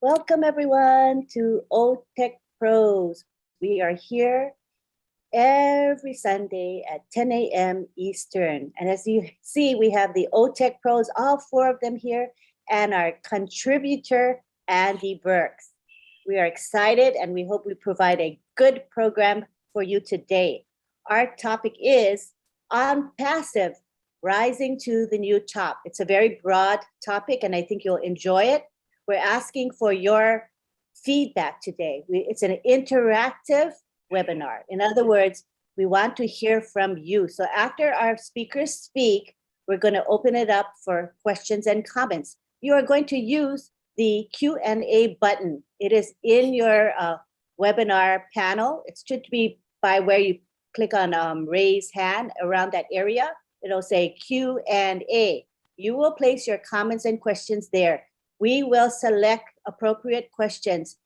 Welcome everyone to OTech Pros. We are here every Sunday at 10 a.m. Eastern. And as you see, we have the OTech Pros, all four of them here, and our contributor, Andy Burks. We are excited and we hope we provide a good program for you today. Our topic is ONPASSIVE, rising to the new top. It's a very broad topic and I think you'll enjoy it. We're asking for your feedback today. It's an interactive webinar. In other words, we want to hear from you. So after our speakers speak, we're going to open it up for questions and comments. You are going to use the Q&A button. It is in your webinar panel. It should be by where you click on raise hand around that area. It'll say Q&A. You will place your comments and questions there. We will select appropriate questions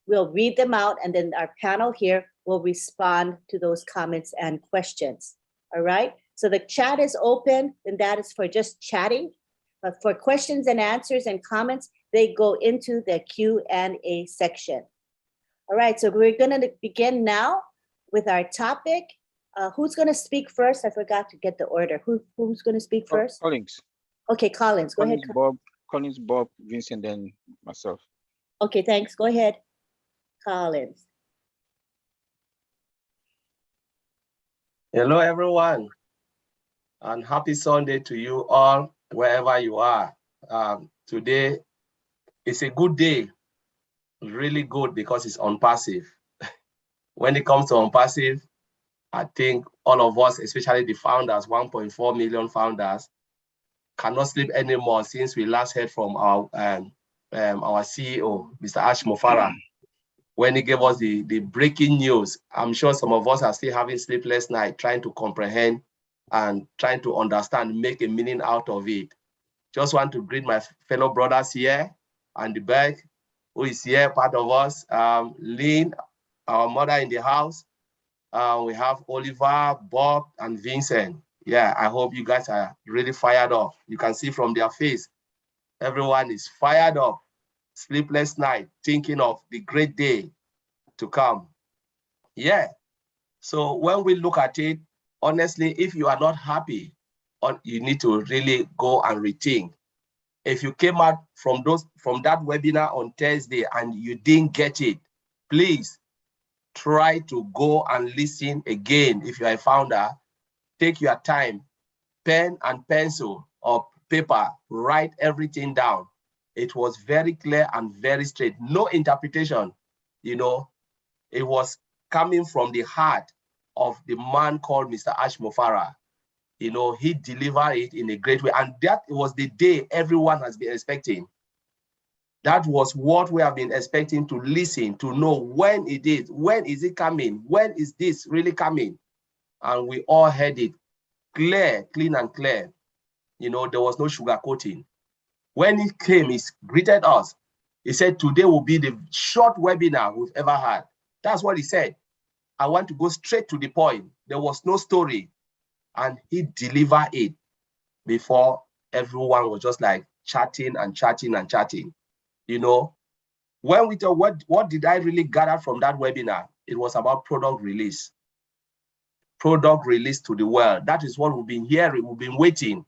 we'll read them out and then our panel here will respond to those comments and questions. All right, so the chat is open and that is for just chatting. But for questions and answers and comments, they go into the Q&A section. All right, so we're gonna begin now with our topic. Who's gonna speak first? I forgot to get the order. Who's gonna speak first? Collins. Okay, Collins, go ahead. Collins, Bob, Vincent, and myself. Okay, thanks. Go ahead, Collins. Hello, everyone, and happy Sunday to you all, wherever you are. Today is a good day, really good because it's ONPASSIVE. When it comes to ONPASSIVE, I think all of us, especially the founders, 1.4 million founders, cannot sleep anymore since we last heard from our CEO, Mr. Ash Mofara, when he gave us the breaking news. I'm sure some of us are still having sleepless nights trying to comprehend and trying to understand, make a meaning out of it. Just want to greet my fellow brothers here and the back, who is here, part of us. Lynn, our mother in the house. We have Oliver, Bob, and Vincent. Yeah, I hope you guys are really fired up. You can see from their face, everyone is fired up. Sleepless night, thinking of the great day to come. Yeah, so when we look at it, honestly, if you are not happy, you need to really go and rethink. If you came out from that webinar on Thursday and you didn't get it, please try to go and listen again. If you are a founder, take your time, pen and pencil or paper, write everything down. It was very clear and very straight. No interpretation, you know. It was coming from the heart of the man called Mr. Ash Mofara. You know, he delivered it in a great way. And that was the day everyone has been expecting. That was what we have been expecting to listen, to know when it is it coming? When is this really coming? And we all heard it clear, clean and clear. You know, there was no sugarcoating. When he came, he greeted us. He said, today will be the short webinar we've ever had. That's what he said. I want to go straight to the point. There was no story. And he delivered it before everyone was just like chatting and chatting and chatting. You know, when we talk, what did I really gather from that webinar? It was about product release. Product release to the world. That is what we've been hearing, we've been waiting.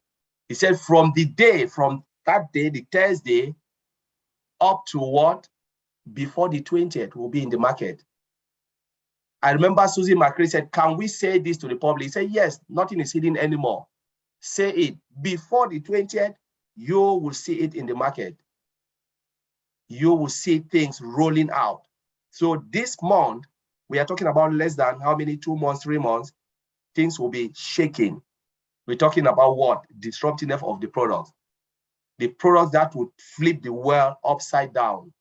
He said from that day, the Thursday, up to what? Before the 20th, we'll be in the market. I remember Susie McCray said, can we say this to the public? He said, yes, nothing is hidden anymore. Say it. Before the 20th, you will see it in the market. You will see things rolling out. So this month, we are talking about less than how many, 2 months, 3 months, things will be shaking. We're talking about what? Disruptiveness of the products. The products that would flip the world upside down.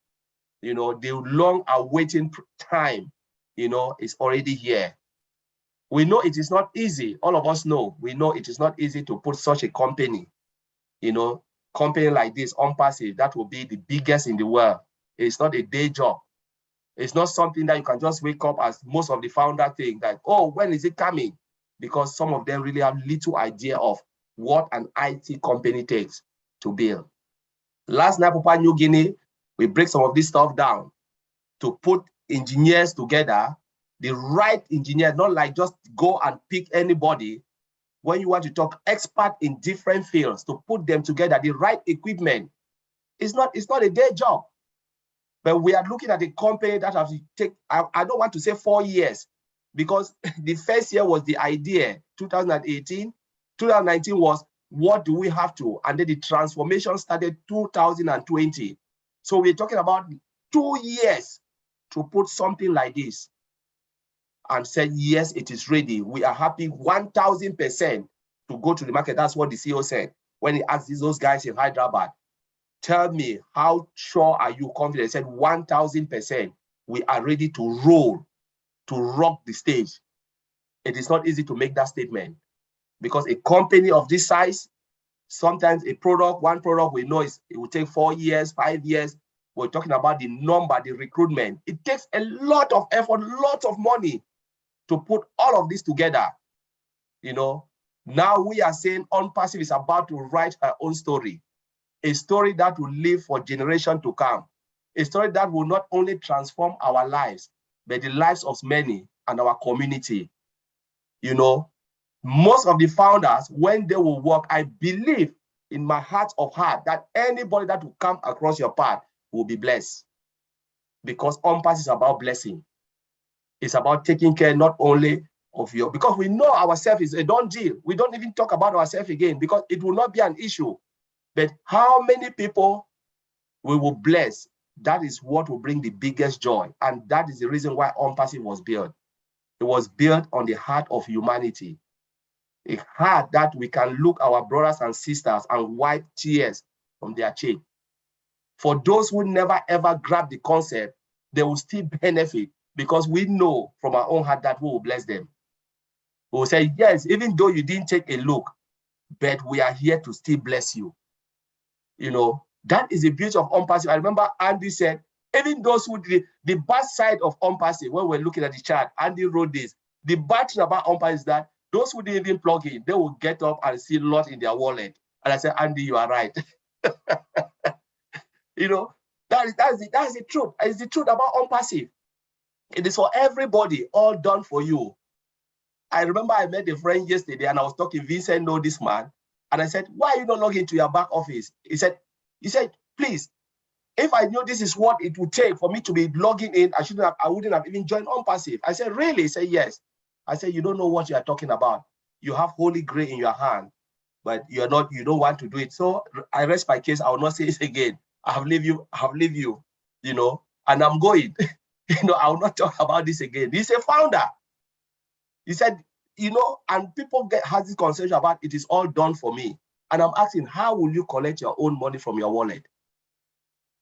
You know, the long awaiting time, you know, is already here. We know it is not easy. All of us know. We know it is not easy to put such a company, you know, company like this, ONPASSIVE, that will be the biggest in the world. It's not a day job. It's not something that you can just wake up as most of the founder think that, oh, when is it coming? Because some of them really have little idea of what an IT company takes to build. Last night, Papua New Guinea, We break some of this stuff down to put engineers together, the right engineers, not like just go and pick anybody. When you want to talk expert in different fields, to put them together, the right equipment. It's not a day job. But we are looking at a company that has to take, I don't want to say 4 years, because the first year was the idea, 2018. 2019 was, what do we have to? And then the transformation started 2020. So we're talking about 2 years to put something like this and said, yes, it is ready. We are happy 1000% to go to the market. That's what the CEO said when he asked those guys in Hyderabad, tell me, how sure are you confident? He said 1000%. We are ready to roll, to rock the stage. It is not easy to make that statement, because a company of this size, sometimes one product we know it will take 4 years, 5 years. We're talking about the number, the recruitment. It takes a lot of effort, lots of money to put all of this together. You know, now we are saying ONPASSIVE is about to write her own story, a story that will live for generations to come, a story that will not only transform our lives, but the lives of many and our community. You know, most of the founders, when they will work, I believe in my heart of heart that anybody that will come across your path will be blessed, because ONPASSIVE is about blessing. It's about taking care not only of your, because we know ourselves is a done deal. We don't even talk about ourselves again, because it will not be an issue. But how many people we will bless, that is what will bring the biggest joy. And that is the reason why ONPASSIVE was built. It was built on the heart of humanity. A heart that we can look our brothers and sisters and wipe tears from their cheek. For those who never ever grab the concept, they will still benefit, because we know from our own heart that we will bless them. We will say, yes, even though you didn't take a look, but we are here to still bless you. You know, that is the beauty of ONPASSIVE. I remember Andy said, even those who did the bad side of ONPASSIVE, when we're looking at the chart, Andy wrote this. The bad thing about ONPASSIVE is that those who didn't even plug in, they will get up and see lots in their wallet. And I said, Andy, you are right. You know, that's the truth. It's the truth about ONPASSIVE. It is for everybody, all done for you. I remember I met a friend yesterday and I was talking, Vincent know this man. And I said, why are you not logging into your back office? He said, please, if I knew this is what it would take for me to be logging in, I wouldn't have even joined ONPASSIVE. I said, really? He said, yes. I said, you don't know what you are talking about. You have Holy Grail in your hand, but you don't want to do it. So I rest my case. I will not say it again. I have leave you, you know, and I'm going. You know, I will not talk about this again. He's a founder. He said, you know, and people has this conversation about it is all done for me. And I'm asking, how will you collect your own money from your wallet?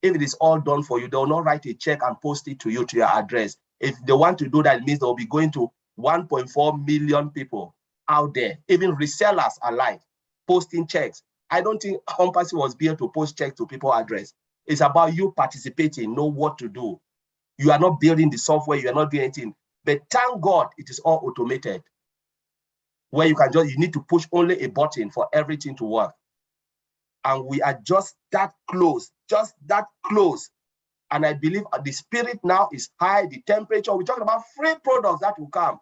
If it is all done for you, they will not write a check and post it to you, to your address. If they want to do that, it means they'll be going to 1.4 million people out there, even resellers alike, posting checks. I don't think ONPASSIVE was built to post checks to people's address. It's about you participating, know what to do. You are not building the software, you are not doing anything. But thank God it is all automated, where you need to push only a button for everything to work. And we are just that close. And I believe the spirit now is high, the temperature. We're talking about free products that will come.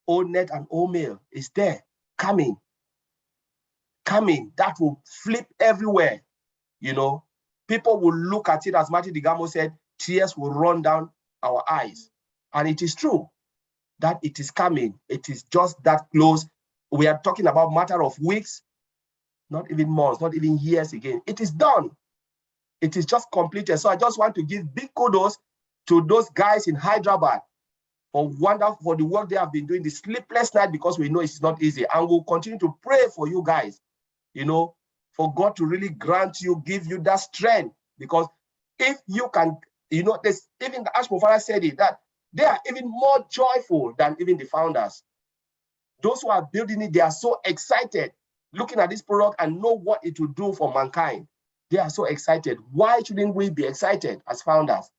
ONET and OMail is there, coming. That will flip everywhere. You know, people will look at it, as Martin Digamo said, tears will run down our eyes. And it is true that it is coming. It is just that close. We are talking about matter of weeks, not even months, not even years again. It is done. It is just completed. So I just want to give big kudos to those guys in Hyderabad for the work they have been doing, the sleepless night, because we know it's not easy. And we'll continue to pray for you guys, you know, for God to really grant you, give you that strength. Because if you can, you know, even the Ash Mufara said it, that they are even more joyful than even the founders. Those who are building it, they are so excited looking at this product and know what it will do for mankind. They are so excited. Why shouldn't we be excited as founders?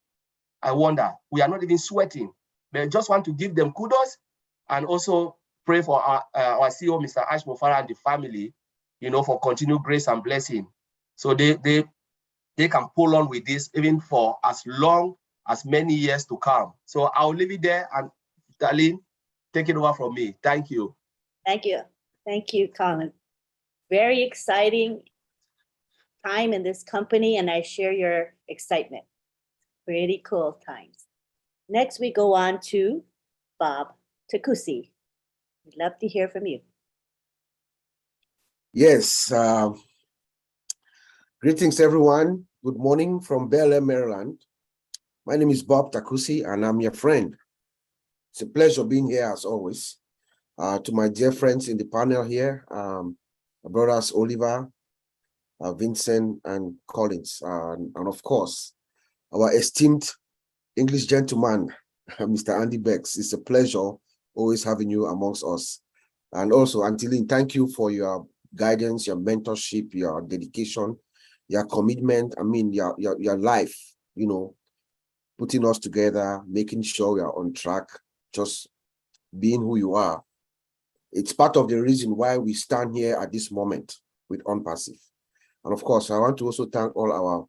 I wonder. We are not even sweating. But I just want to give them kudos and also pray for our CEO, Mr. Ash Mufara, and the family, you know, for continued grace and blessing. So they they can pull on with this even for as long as many years to come. So I'll leave it there, and Darlene, take it over from me. Thank you. Thank you. Thank you, Colin. Very exciting time in this company, and I share your excitement. Pretty cool times. Next, we go on to Bob Takusi. We'd love to hear from you. Yes. Greetings, everyone. Good morning from Bel Air, Maryland. My name is Bob Takusi, and I'm your friend. It's a pleasure being here, as always. To my dear friends in the panel here, my brothers Oliver, Vincent, and Collins, and of course, our esteemed English gentleman, Mr. Andy Bex. It's a pleasure always having you amongst us. And also, Antilene, thank you for your guidance, your mentorship, your dedication, your commitment. I mean, your life, you know, putting us together, making sure we are on track, just being who you are. It's part of the reason why we stand here at this moment with ONPASSIVE. And of course, I want to also thank all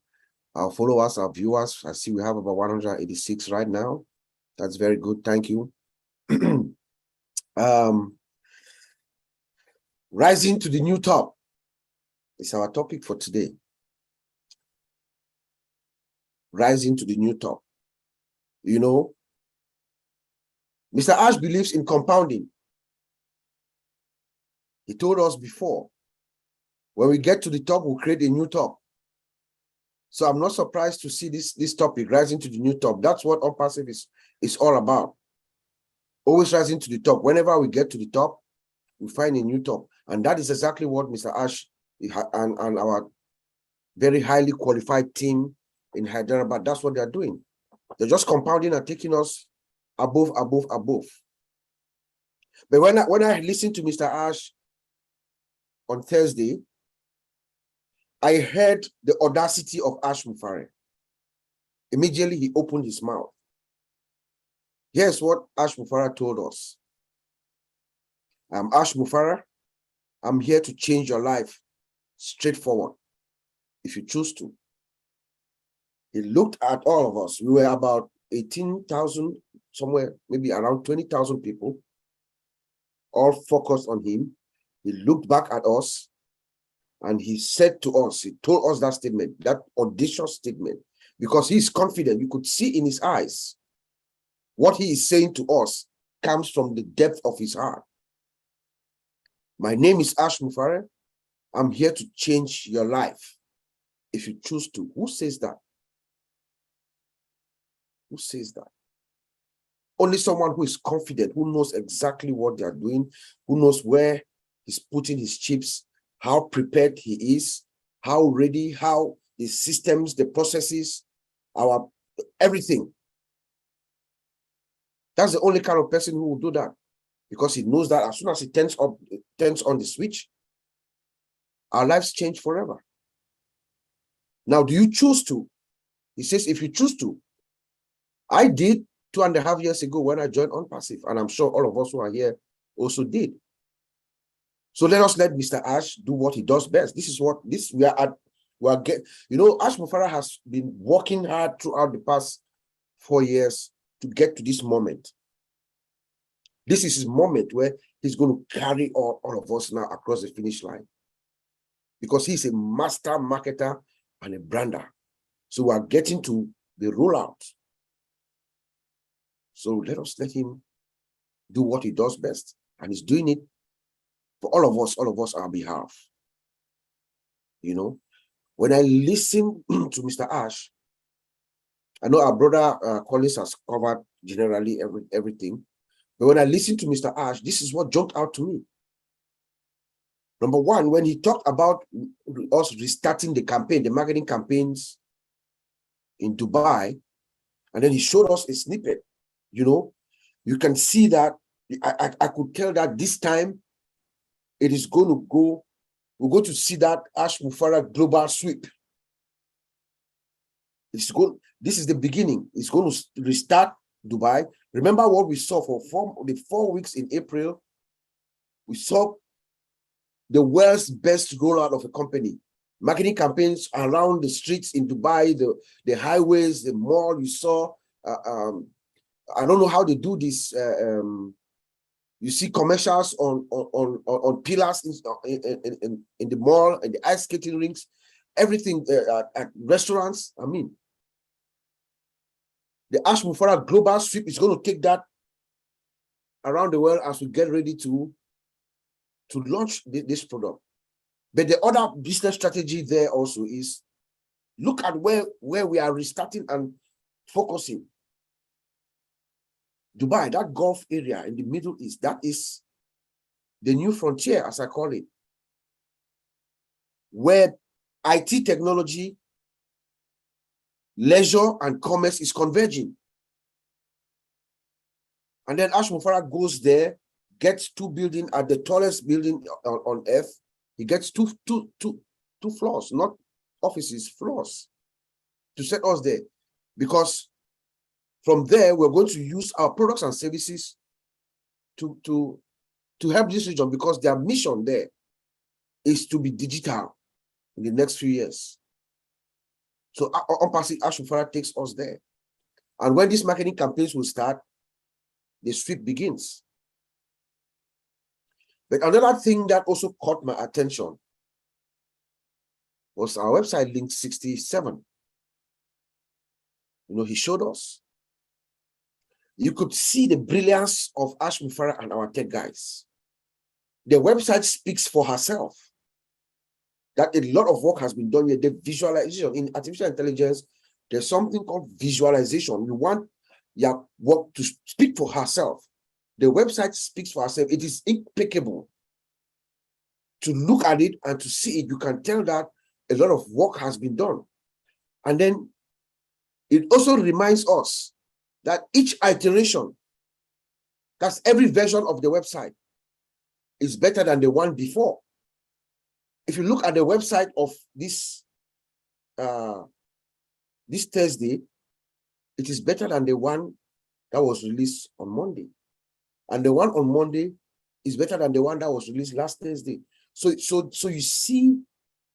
our followers, our viewers. I see we have about 186 right now. That's very good. Thank you. Rising to the new top is our topic for today. Rising to the new top. You know, Mr. Ash believes in compounding. He told us before, when we get to the top, we'll create a new top. So I'm not surprised to see this topic, rising to the new top. That's what ONPASSIVE is all about. Always rising to the top. Whenever we get to the top, we find a new top. And that is exactly what Mr. Ash and our very highly qualified team in Hyderabad, that's what they're doing. They're just compounding and taking us above. But when I listened to Mr. Ash on Thursday, I heard the audacity of Ash Mufare. Immediately, he opened his mouth. Here's what Ash Mufare told us. I'm Ash Mufare. I'm here to change your life straightforward, if you choose to. He looked at all of us. We were about 18,000, somewhere, maybe around 20,000 people, all focused on him. He looked back at us and he said to us, he told us that statement, that audacious statement, because he's confident. You could see in his eyes what he is saying to us comes from the depth of his heart. My name is Ash Mufare. I'm here to change your life if you choose to. Who says that? Who says that? Only someone who is confident, who knows exactly what they are doing, who knows where he's putting his chips, how prepared he is, how ready, how the systems, the processes, our everything. That's the only kind of person who will do that, because he knows that as soon as he turns on the switch, our lives change forever. Now, do you choose to? He says, if you choose to. I did 2.5 years ago when I joined ONPASSIVE, and I'm sure all of us who are here also did. So let Mr. Ash do what he does best. This is what you know, Ash Mufara has been working hard throughout the past 4 years to get to this moment. This is his moment where he's going to carry all of us now across the finish line, because he's a master marketer and a brander. So we are getting to the rollout. So let him do what he does best. And he's doing it for all of us on our behalf. You know, when I listen to Mr. Ash, I know our brother Collins has covered generally everything. But when I listen to Mr. Ash, this is what jumped out to me. Number one, when he talked about us restarting the campaign, the marketing campaigns in Dubai, and then he showed us a snippet. You know, you can see that I could tell that this time it is going to go, we're going to see that Ash Mufara global sweep. This is the beginning. It's going to restart Dubai. Remember what we saw for the 4 weeks in April? We saw the world's best rollout of a company marketing campaigns around the streets in Dubai, the highways, the mall. You saw, I don't know how they do this. You see commercials on pillars in the mall and the ice skating rinks, everything at restaurants. I mean, the Ash Mufarah global sweep is going to take that around the world as we get ready to launch this product. But the other business strategy there also is look at where we are restarting and focusing. Dubai, that Gulf area in the Middle East, that is the new frontier, as I call it, where IT technology, leisure, and commerce is converging. And then Ash Mufarah goes there, gets 2 buildings at the tallest building on earth. He gets two floors, not offices, floors, to set us there. Because from there, we're going to use our products and services to help this region, because their mission there is to be digital in the next few years. So ONPASSIVE Ash Mufarah takes us there. And when these marketing campaigns will start, the sweep begins. But another thing that also caught my attention was our website link 67. You know, he showed us. You could see the brilliance of Ash Mufarah and our tech guys. The website speaks for herself. That a lot of work has been done here. The visualization in artificial intelligence, there's something called visualization. You want your work to speak for herself. The website speaks for herself. It is impeccable. To look at it and to see it, you can tell that a lot of work has been done. And then it also reminds us that each iteration, that's every version of the website, is better than the one before. If you look at the website of this Thursday, it is better than the one that was released on Monday. And the one on Monday is better than the one that was released last Thursday. So you see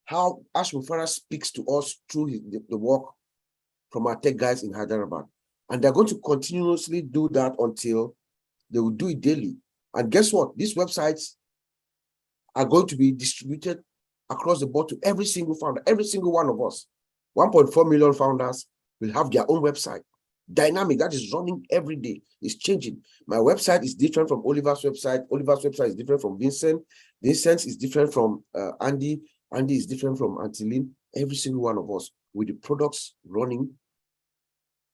how Ash Mufarah speaks to us through the work from our tech guys in Hyderabad. And they're going to continuously do that until they will do it daily. And guess what? These websites are going to be distributed across the board to every single founder, every single one of us. 1.4 million founders will have their own website. Dynamic, that is running every day. It's changing. My website is different from Oliver's website. Oliver's website is different from Vincent. Vincent is different from Andy. Andy is different from Antilin. Every single one of us with the products running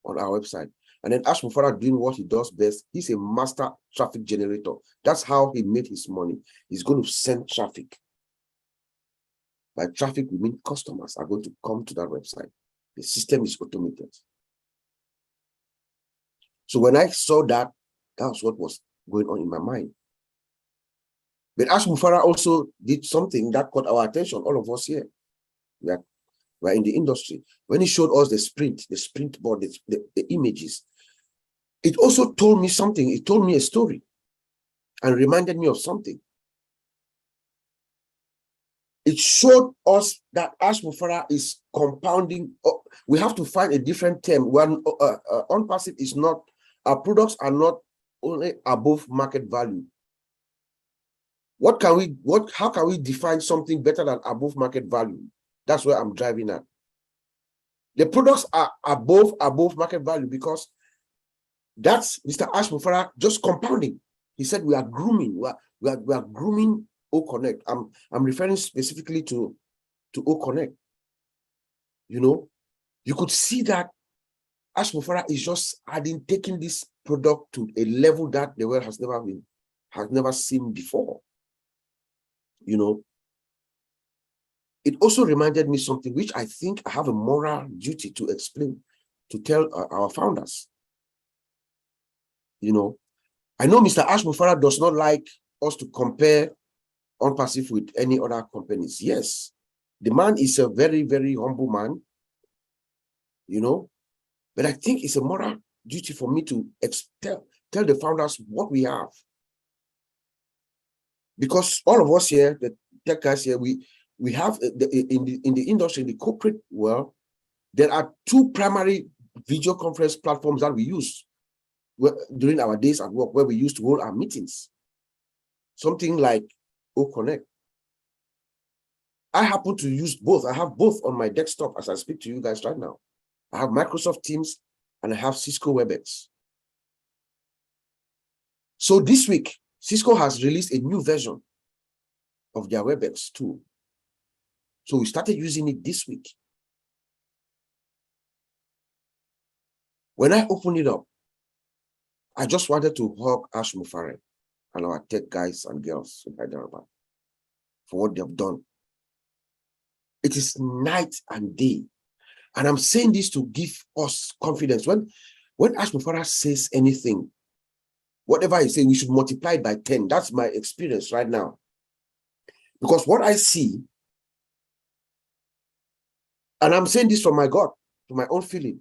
on our website. And then Ash Mufarah doing what he does best. He's a master traffic generator. That's how he made his money. He's going to send traffic. By traffic, we mean customers are going to come to that website. The system is automated. So when I saw that, that was what was going on in my mind. But Ash Mufarah also did something that caught our attention, all of us here. We're in the industry. When he showed us the sprint board, the images, it also told me something. It told me a story and reminded me of something. It showed us that Ash Mufarah is compounding. We have to find a different term. When ONPASSIVE is not, our products are not only above market value. How can we define something better than above market value? That's where I'm driving at. The products are above market value because that's Mr. Ash Mufarah just compounding. He said we are grooming. We are grooming OConnect. I'm referring specifically to OConnect. You know, you could see that Ash Mufarah is just taking this product to a level that the world has never seen before. You know, it also reminded me something which I think I have a moral duty to explain, to tell our founders. You know, I know Mr. Ash Mufarah does not like us to compare ONPASSIVE with any other companies. Yes, the man is a very, very humble man, you know, but I think it's a moral duty for me to tell the founders what we have. Because all of us here, the tech guys here, we have in the industry, in the corporate world, there are two primary video conference platforms that we use during our days at work, where we used to hold our meetings. Something like OConnect. I happen to use both. I have both on my desktop as I speak to you guys right now. I have Microsoft Teams and I have Cisco WebEx. So this week, Cisco has released a new version of their WebEx tool. So we started using it this week. When I opened it up, I just wanted to hug Ash Mufare and our tech guys and girls in Hyderabad for what they have done. It is night and day. And I'm saying this to give us confidence. When Ash Mufare says anything, whatever he says, we should multiply it by 10. That's my experience right now. Because what I see, and I'm saying this from my God, to my own feeling,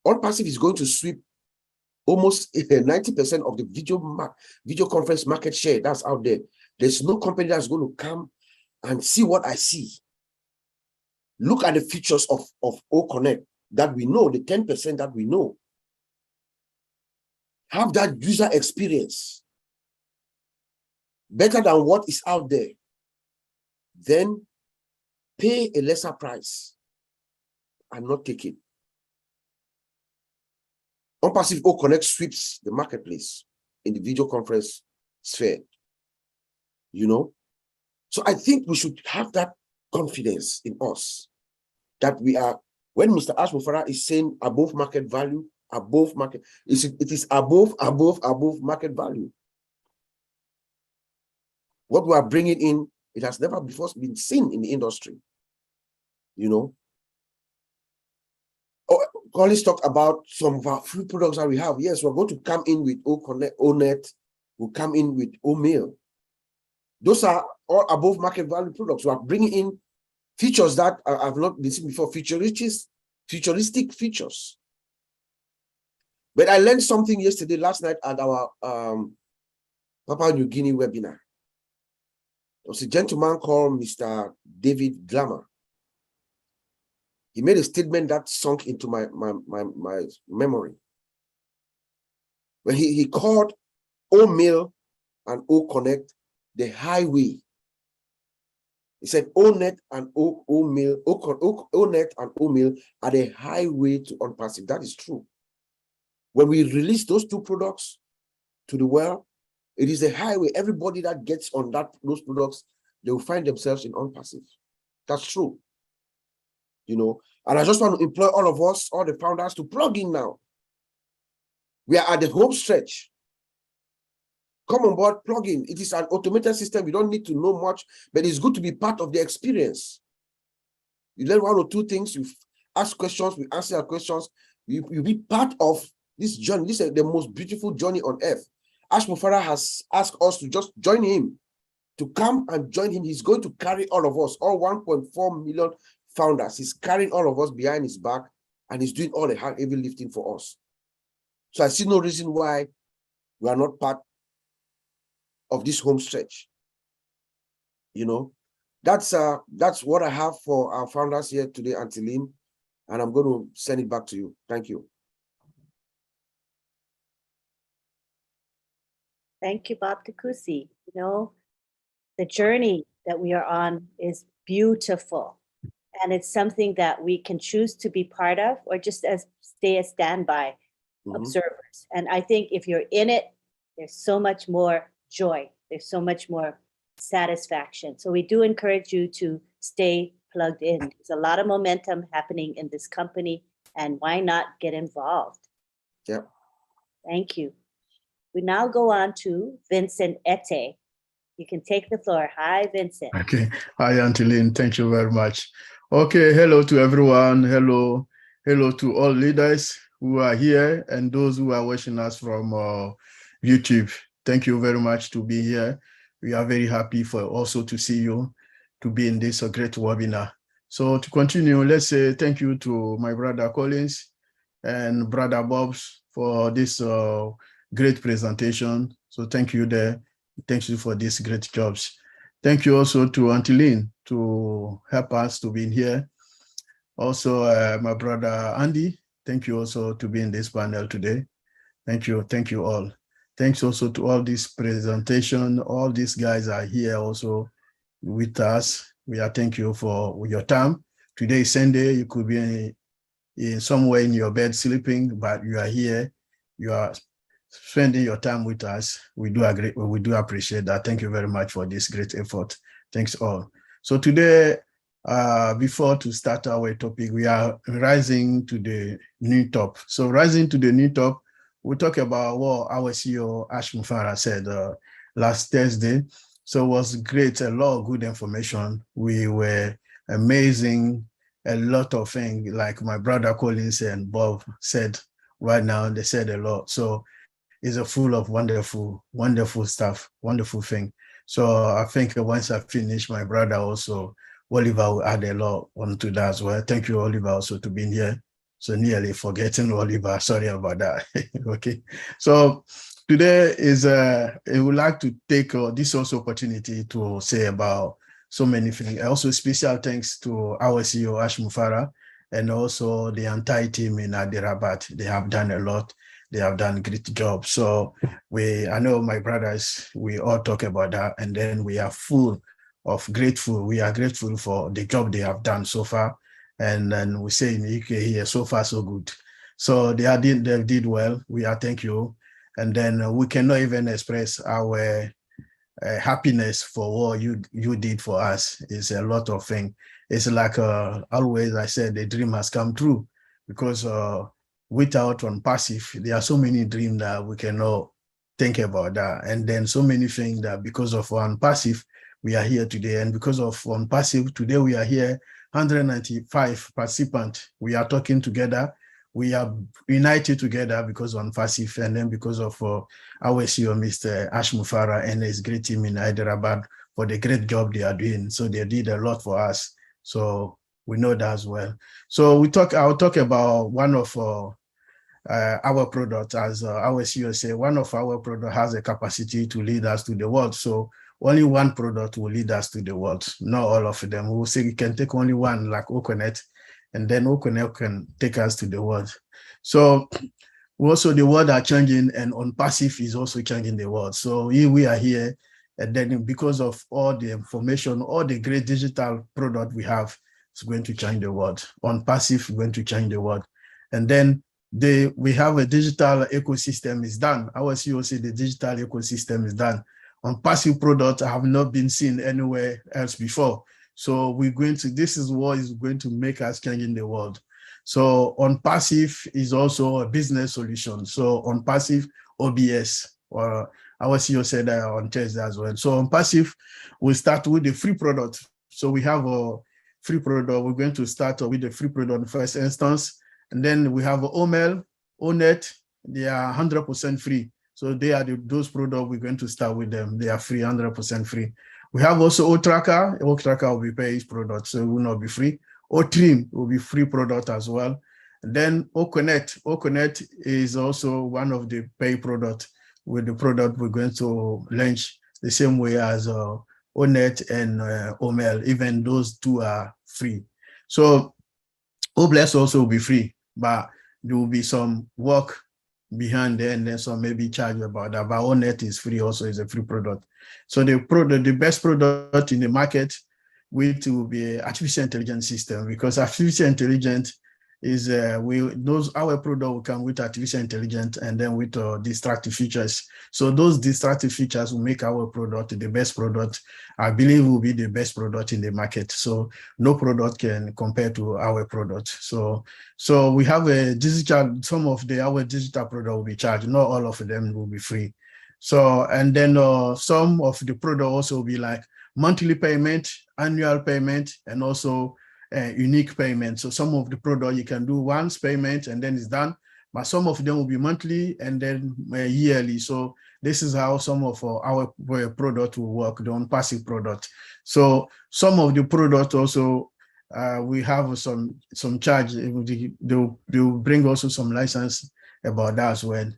ONPASSIVE is going to sweep almost 90% of the video conference market share that's out there. There's no company that's going to come and see what I see. Look at the features of OConnect that we know, the 10% that we know. Have that user experience better than what is out there. Then pay a lesser price and not take it. ONPASSIVE OConnect sweeps the marketplace in the video conference sphere. You know? So I think we should have that confidence in us that we are, when Mr. Ash Mufare is saying above market value, above market, it is above market value. What we are bringing in, it has never before been seen in the industry. You know? Collins talked about some of our free products that we have. Yes, we're going to come in with OConnect, ONET, we'll come in with OMail. Those are all above market value products. We are bringing in features that I've not been seen before, futuristic features. But I learned something last night at our Papua New Guinea webinar. There was a gentleman called Mr. David Glamour. He made a statement that sunk into my memory. When he called OMail and OConnect the highway. He said ONET and OMail, ONET and OMail are the highway to ONPASSIVE. That is true. When we release those two products to the world, it is a highway. Everybody that gets on those products, they will find themselves in ONPASSIVE. That's true. You know, and I just want to employ all of us, all the founders, to plug in now. We are at the home stretch. Come on board, plug in. It is an automated system. We don't need to know much, but it's good to be part of the experience. You learn one or two things, you ask questions, we answer your questions. You be part of this journey. This is the most beautiful journey on earth. Ash Mufare has asked us to just join him, to come and join him. He's going to carry all of us, all 1.4 million founders. He's carrying all of us behind his back, and he's doing all the heavy lifting for us. So I see no reason why we are not part of this home stretch. You know, that's what I have for our founders here today, Antiline, and I'm going to send it back to you. Thank you. Thank you, Bob Takusi. You know, the journey that we are on is beautiful. And it's something that we can choose to be part of or just stay as standby observers. And I think if you're in it, there's so much more joy. There's so much more satisfaction. So we do encourage you to stay plugged in. There's a lot of momentum happening in this company, and why not get involved? Yep. Thank you. We now go on to Vincent Ete. You can take the floor. Hi, Vincent. Okay. Hi, Antiline. Thank you very much. Okay. Hello to everyone. Hello to all leaders who are here and those who are watching us from YouTube. Thank you very much to be here. We are very happy for also to see you, to be in this great webinar. So to continue, let's say thank you to my brother Collins and brother Bob's for this great presentation. So thank you there. Thank you for these great jobs. Thank you also to Antiline to help us to be in here. Also, my brother Andy, thank you also to be in this panel today. Thank you all. Thanks also to all this presentation. All these guys are here also with us. Thank you for your time. Today is Sunday. You could be in somewhere in your bed sleeping, but you are here. You are spending your time with us. We do appreciate that. Thank you very much for this great effort. Thanks all. So today, before to start our topic, we are rising to the new top. So rising to the new top, we talk about what our CEO Ash Mufara said last Thursday. So it was great, a lot of good information. We were amazing, a lot of things like my brother Collins and Bob said right now, they said a lot. So it's a full of wonderful, wonderful stuff, wonderful thing. So I think once I finish, my brother also, Oliver, will add a lot onto that as well. Thank you, Oliver, also to being here. So nearly forgetting Oliver, sorry about that. Okay. So today is, I would like to take this also opportunity to say about so many things. Also special thanks to our CEO, Ash Mufara, and also the entire team in Hyderabad. They have done a lot. They have done a great job. So I know my brothers, we all talk about that, and then we are full of grateful. We are grateful for the job they have done so far. And then we say in the UK here, so far so good. So they did well. Thank you. And then we cannot even express our happiness for what you did for us. It's a lot of things. It's like always I said, the dream has come true, because without ONPASSIVE, there are so many dreams that we cannot think about that. And then so many things that because of ONPASSIVE, we are here today. And because of ONPASSIVE, today we are here, 195 participants. We are talking together. We are united together because of ONPASSIVE, and then because of our CEO, Mr. Ash Mufara, and his great team in Hyderabad for the great job they are doing. So they did a lot for us. So we know that as well. So I'll talk about one of our product, as our CEO say, one of our product has a capacity to lead us to the world. So only one product will lead us to the world, not all of them. We'll say we can take only one, like OConnect, and then OConnect can take us to the world. So also the world are changing, and ONPASSIVE is also changing the world. So we are here, and then because of all the information, all the great digital product we have, it's going to change the world. ONPASSIVE is going to change the world. And then we have a digital ecosystem is done. Our CEO said the digital ecosystem is done. ONPASSIVE products have not been seen anywhere else before. So this is what is going to make us change in the world. So ONPASSIVE is also a business solution. So ONPASSIVE OBS, or our CEO said that on Thursday as well. So ONPASSIVE, we start with the free product. So we have a free product. We're going to start with the free product in the first instance. And then we have OML, ONET, they are 100% free. So they are those products we're going to start with them. They are free, 100% free. We have also OTracker. OTracker will be paid product, so it will not be free. OTrim will be free product as well. And then OConnect. OConnect is also one of the paid product, with the product we're going to launch the same way as ONET and OML. Even those two are free. So OBLESS also will be free, but there will be some work behind there, and then some maybe charge about that. But ONET is free, also is a free product. So the best product in the market will be artificial intelligence system, because artificial intelligence is our product will come with artificial intelligence, and then with distractive features. So those distractive features will make our product the best product. I believe will be the best product in the market. So no product can compare to our product. So we have a digital, some of our digital product will be charged. Not all of them will be free. So, and then some of the product also will be like monthly payment, annual payment, and also unique payment. So some of the product you can do once payment and then it's done, but some of them will be monthly and then yearly. So this is how some of our product will work, the ONPASSIVE product. So some of the product also we have some charge. They'll bring also some license about that as well.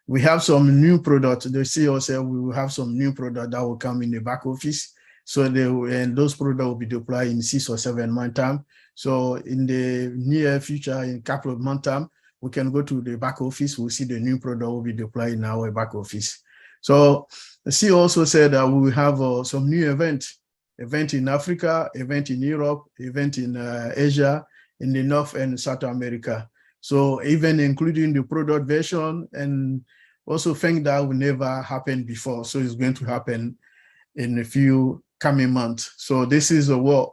We have some new product. The CEO said we will have some new product that will come in the back office. So and those products will be deployed in 6 or 7 month time. So in the near future, in a couple of month time, we can go to the back office. We'll see the new product will be deployed in our back office. So she also said that we will have some new event in Africa, event in Europe, event in Asia, in the North and South America. So even including the product version, and also things that will never happen before. So it's going to happen in a few coming months. So this is what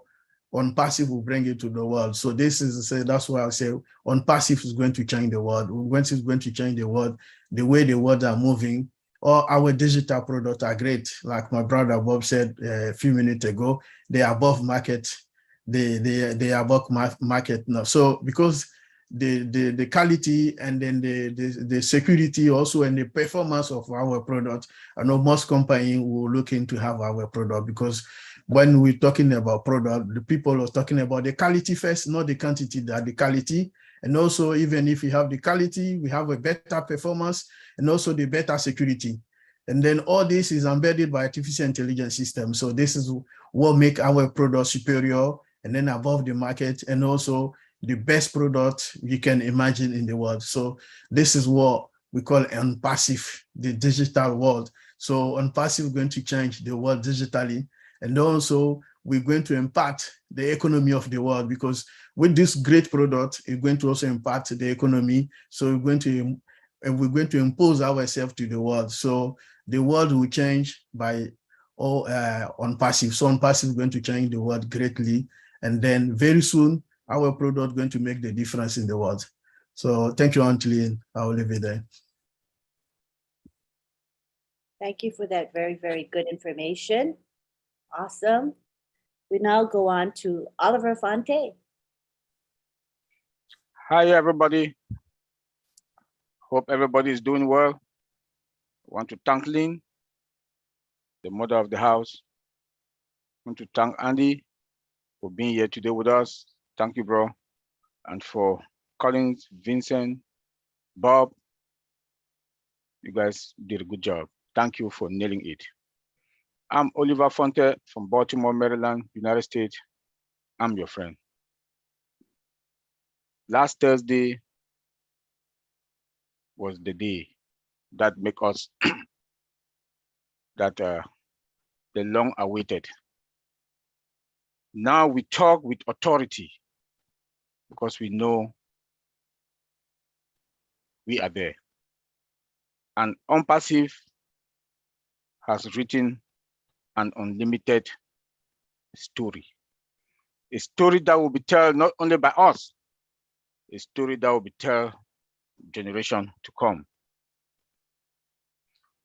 ONPASSIVE will bring it to the world. So this is, that's why I say ONPASSIVE is going to change the world. It's going to change the world, the way the world are moving. All our digital products are great. Like my brother Bob said a few minutes ago, they are above market. They are above market now. So because the quality and then the security also and the performance of our product, I know most companies will look into have our product, because when we're talking about product, the people are talking about the quality first, not the quantity, that the quality. And also, even if we have the quality, we have a better performance and also the better security. And then all this is embedded by artificial intelligence system. So this is what make our product superior and then above the market, and also the best product you can imagine in the world. So this is what we call ONPASSIVE, the digital world. So ONPASSIVE is going to change the world digitally. And also we're going to impact the economy of the world, because with this great product, it's going to also impact the economy. So we're going to impose ourselves to the world. So the world will change by ONPASSIVE. So ONPASSIVE is going to change the world greatly. And then very soon, our product is going to make the difference in the world. So thank you, Angeline. I'll leave it there. Thank you for that very, very good information. Awesome. We now go on to Oliver Fonte. Hi, everybody. Hope everybody is doing well. I want to thank Lynn, the mother of the house. I want to thank Andy for being here today with us. Thank you, bro. And for Collins, Vincent, Bob, you guys did a good job. Thank you for nailing it. I'm Oliver Fonte from Baltimore, Maryland, United States. I'm your friend. Last Thursday was the day that make us the long awaited. Now we talk with authority because we know we are there. And ONPASSIVE has written an unlimited story. A story that will be told not only by us, a story that will be told generation to come.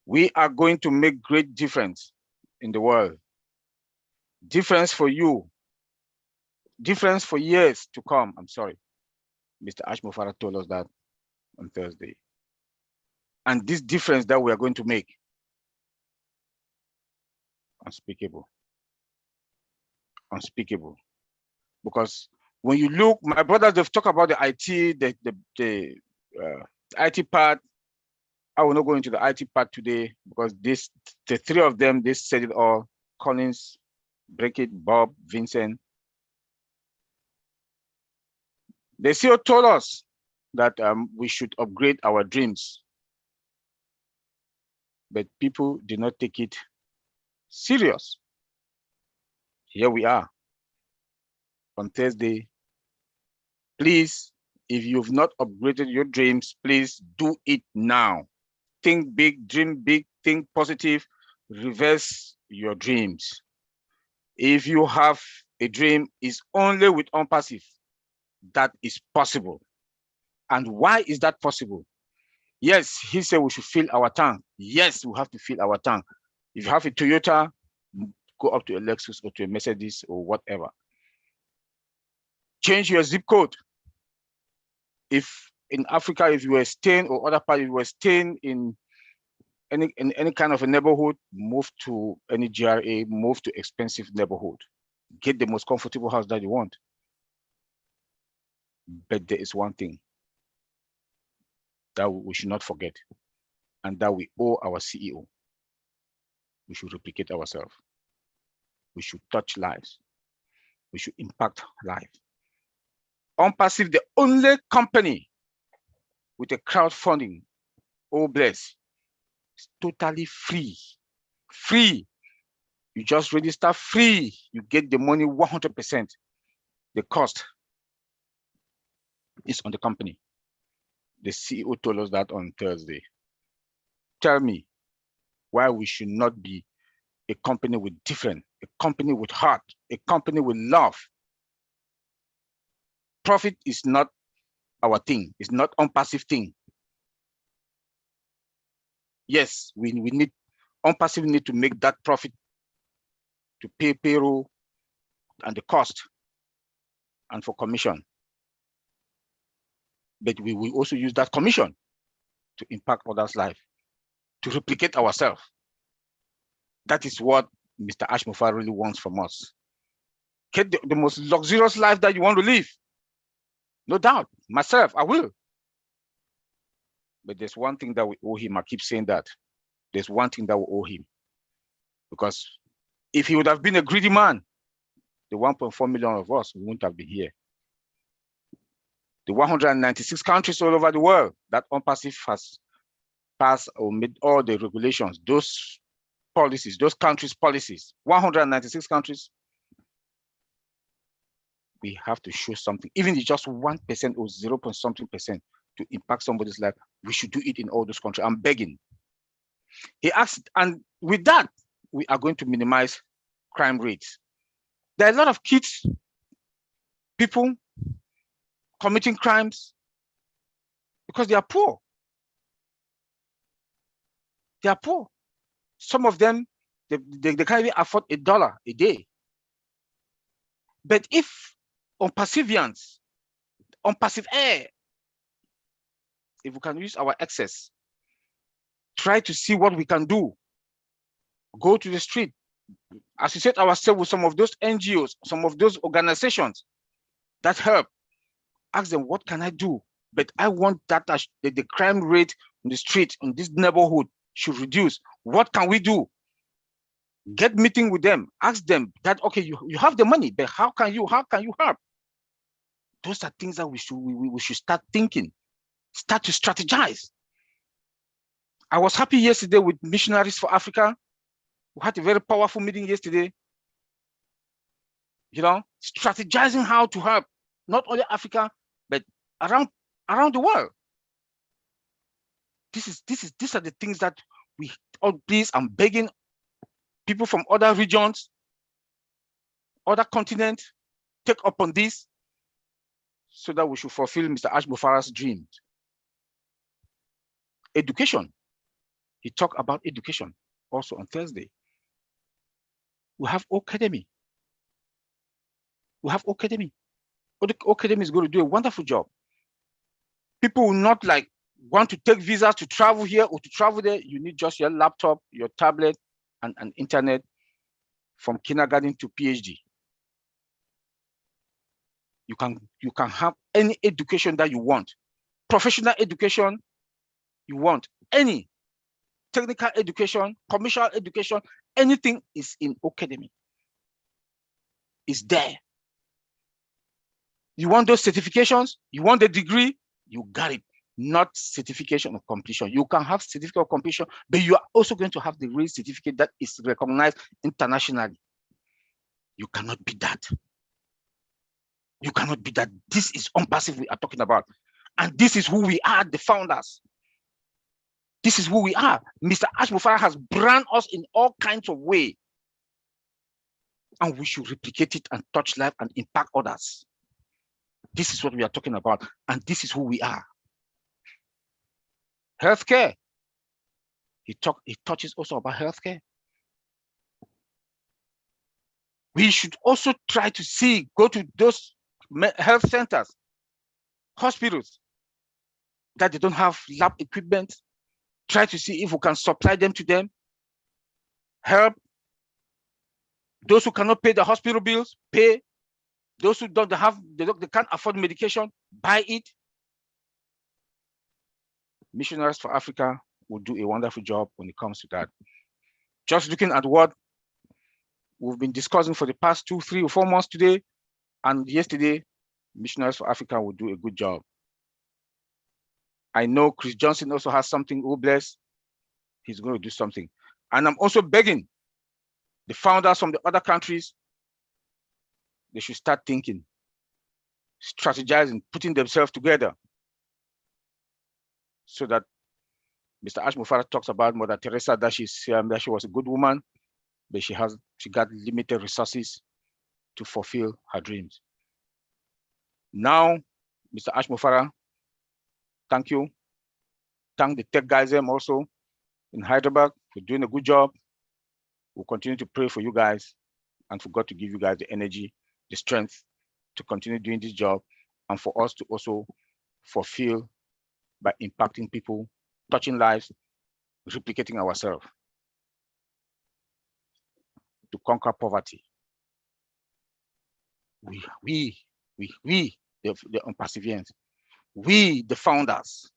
We are going to make great difference in the world. Difference for you. Difference for years to come. I'm sorry. Mr. Ashmofara told us that on Thursday. And this difference that we are going to make, unspeakable. Unspeakable. Because when you look, my brothers, they've talked about the IT, the IT part. I will not go into the IT part today because the three of them, they said it all. Collins, Brickett, Bob, Vincent. They still told us that we should upgrade our dreams. But people did not take it serious. Here we are on Thursday. Please, if you've not upgraded your dreams, please do it now. Think big, dream big, think positive, reverse your dreams. If you have a dream, it's only with ONPASSIVE that is possible. And why is that possible? Yes, he said we should fill our tank. Yes, we have to fill our tank. If you have a Toyota, go up to a Lexus or to a Mercedes or whatever. Change your zip code. If in Africa, if you were staying or other part, if you were staying in any kind of a neighborhood, move to any GRA, move to expensive neighborhood. Get the most comfortable house that you want. But there is one thing that we should not forget, and that we owe our CEO. We should replicate ourselves. We should touch lives. We should impact life. ONPASSIVE, the only company with a crowdfunding, oh bless, it's totally free. Free. You just register free. You get the money 100%. The cost is on the company. The CEO told us that on Thursday. Tell me why we should not be a company with different, a company with heart, a company with love. Profit is not our thing. It's not ONPASSIVE thing. Yes, we need, ONPASSIVE need to make that profit to pay payroll and the cost and for commission. But we will also use that commission to impact others' life, to replicate ourselves. That is what Mr. Ash Mufara really wants from us. Get the most luxurious life that you want to live. No doubt, myself, I will. But there's one thing that we owe him. I keep saying that. There's one thing that we owe him. Because if he would have been a greedy man, the 1.4 million of us wouldn't have been here. The 196 countries all over the world that ONPASSIVE has passed or made all the regulations, those policies, those countries' policies, 196 countries, we have to show something, even if it's just 1% or 0 point something percent to impact somebody's life. We should do it in all those countries. I'm begging. He asked, and with that, we are going to minimize crime rates. There are a lot of kids, people committing crimes because they are poor. They are poor. Some of them, they can't even afford $1 a day. But if ONPASSIVians, ONPASSIVE Air, if we can use our excess, try to see what we can do, go to the street, associate ourselves with some of those NGOs, some of those organizations that help, ask them, what can I do? But I want that the crime rate on the street, in this neighborhood should reduce. What can we do? Get meeting with them, ask them that, okay, you have the money, but how can you help? Those are things that we should start thinking, start to strategize. I was happy yesterday with Missionaries for Africa. We had a very powerful meeting yesterday. You know, strategizing how to help not only Africa, but around the world. These are the things that we all, please, I'm begging people from other regions, other continents, take up on this so that we should fulfill Mr. Ash Mufara's dreams. Education. He talked about education also on Thursday. We have Academy. We have Academy. Academy is going to do a wonderful job. People will not like want to take visas to travel here or to travel there. You need just your laptop, your tablet, and internet from kindergarten to PhD. You can have any education that you want. Professional education you want, any technical education, commercial education, anything is in Academy. It's there. You want those certifications, you want the degree, you got it. Not certification of completion. You can have certificate of completion, but you are also going to have the real certificate that is recognized internationally. You cannot be that. You cannot be that. This is ONPASSIVE we are talking about. And this is who we are, the founders. This is who we are. Mr. Ash Mufara has branded us in all kinds of ways. And we should replicate it and touch life and impact others. This is what we are talking about. And this is who we are. Healthcare. He touches also about healthcare. We should also try to go to those health centers, hospitals that they don't have lab equipment. Try to see if we can supply them to them. Help those who cannot pay the hospital bills, pay. Those who don't have, they can't afford medication, buy it. Missionaries for Africa will do a wonderful job when it comes to that. Just looking at what we've been discussing for the past 2, 3, or 4 months today, and yesterday, Missionaries for Africa will do a good job. I know Chris Johnson also has something, oh bless, he's going to do something. And I'm also begging the founders from the other countries, they should start thinking, strategizing, putting themselves together, so that Mr. Ash Mufara talks about Mother Teresa, that she was a good woman, but she got limited resources to fulfill her dreams. Now, Mr. Ash Mufara, thank you. Thank the tech guys also in Hyderabad for doing a good job. We'll continue to pray for you guys and for God to give you guys the energy, the strength to continue doing this job, and for us to also fulfill by impacting people, touching lives, replicating ourselves to conquer poverty. We, the ONPASSIVE-ians, we, the founders,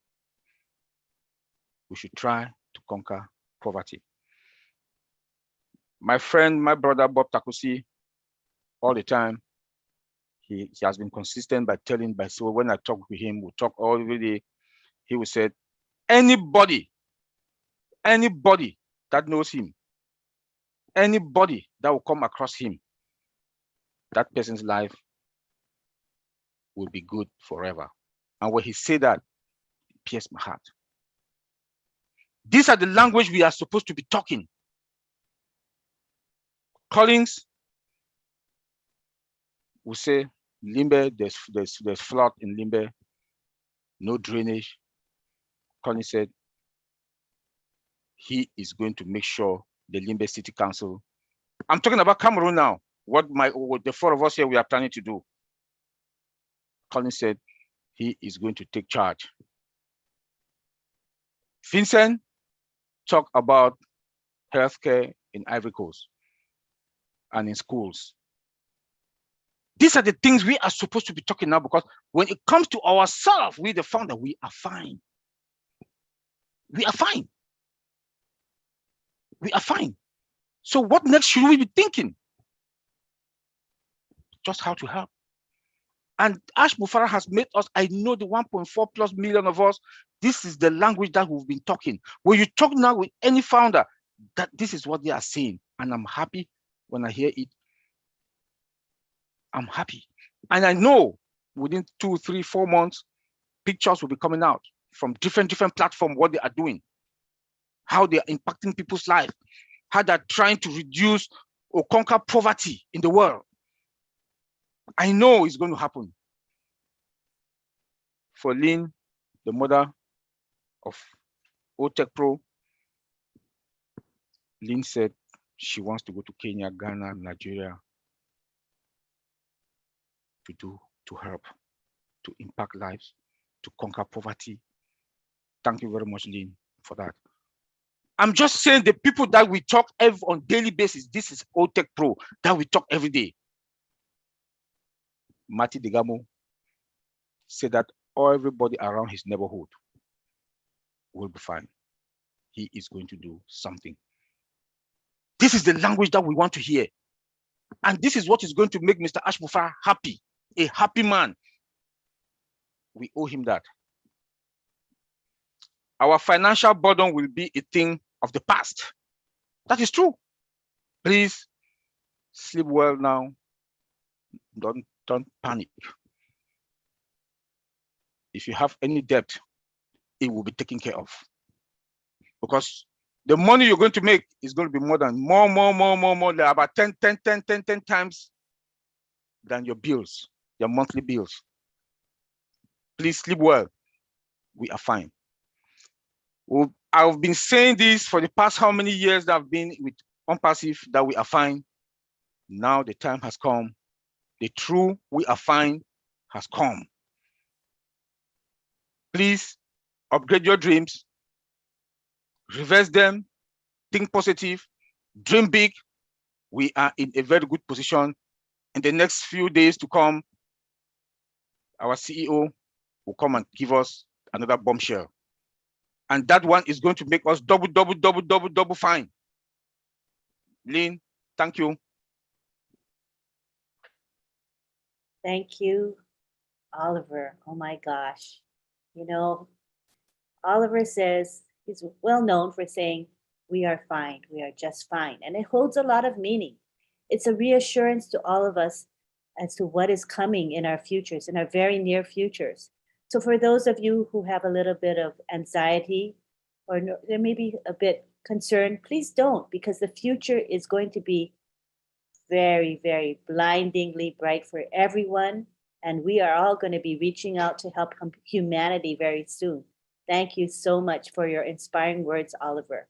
we should try to conquer poverty. My friend, my brother, Bob Takusi, all the time, he has been consistent so when I talk with him, we talk all the day, he will say, anybody that knows him, anybody that will come across him, that person's life will be good forever. And when he said that, it pierced my heart. These are the language we are supposed to be talking. Collins will say, Limbe, there's flood in Limbe, no drainage. Collins said he is going to make sure the Limbe City Council, I'm talking about Cameroon now, what the 4 of us here we are planning to do. Collins said he is going to take charge. Vincent talked about healthcare in Ivory Coast and in schools. These are the things we are supposed to be talking now, because when it comes to ourselves, we the founder, we are fine. We are fine. We are fine. So what next should we be thinking? Just how to help. And Ash Mufara has made us, I know the 1.4+ million of us, this is the language that we've been talking. When you talk now with any founder, that this is what they are saying. And I'm happy when I hear it. I'm happy. And I know within 2, 3, 4 months, pictures will be coming out from different platforms, what they are doing, how they are impacting people's life, how they're trying to reduce or conquer poverty in the world. I know it's going to happen. For Lynn, the mother of OTech Pro, Lynn said she wants to go to Kenya, Ghana, Nigeria to help, to impact lives, to conquer poverty. Thank you very much, Lynn, for that. I'm just saying the people that we talk on daily basis, this is OTech Pro, that we talk every day. Mati Degamo said that everybody around his neighborhood will be fine. He is going to do something. This is the language that we want to hear. And this is what is going to make Mr. Ash Mufara happy, a happy man. We owe him that. Our financial burden will be a thing of the past. That is true. Please sleep well now. Don't panic. If you have any debt, it will be taken care of. Because the money you're going to make is going to be more, about 10 times than your bills, your monthly bills. Please sleep well. We are fine. Well, I've been saying this for the past how many years that I've been with ONPASSIVE, that we are fine. Now the time has come. The true we are fine has come. Please upgrade your dreams, reverse them, think positive, dream big. We are in a very good position. In the next few days to come, our CEO will come and give us another bombshell. And that one is going to make us double fine. Lynn, thank you. Thank you, Oliver. Oh my gosh. You know, Oliver says he's well known for saying, "We are fine, we are just fine." And it holds a lot of meaning. It's a reassurance to all of us as to what is coming in our futures, in our very near futures. So, for those of you who have a little bit of anxiety or there may be a bit concerned, please don't, because the future is going to be very, very blindingly bright for everyone. And we are all going to be reaching out to help humanity very soon. Thank you so much for your inspiring words, Oliver.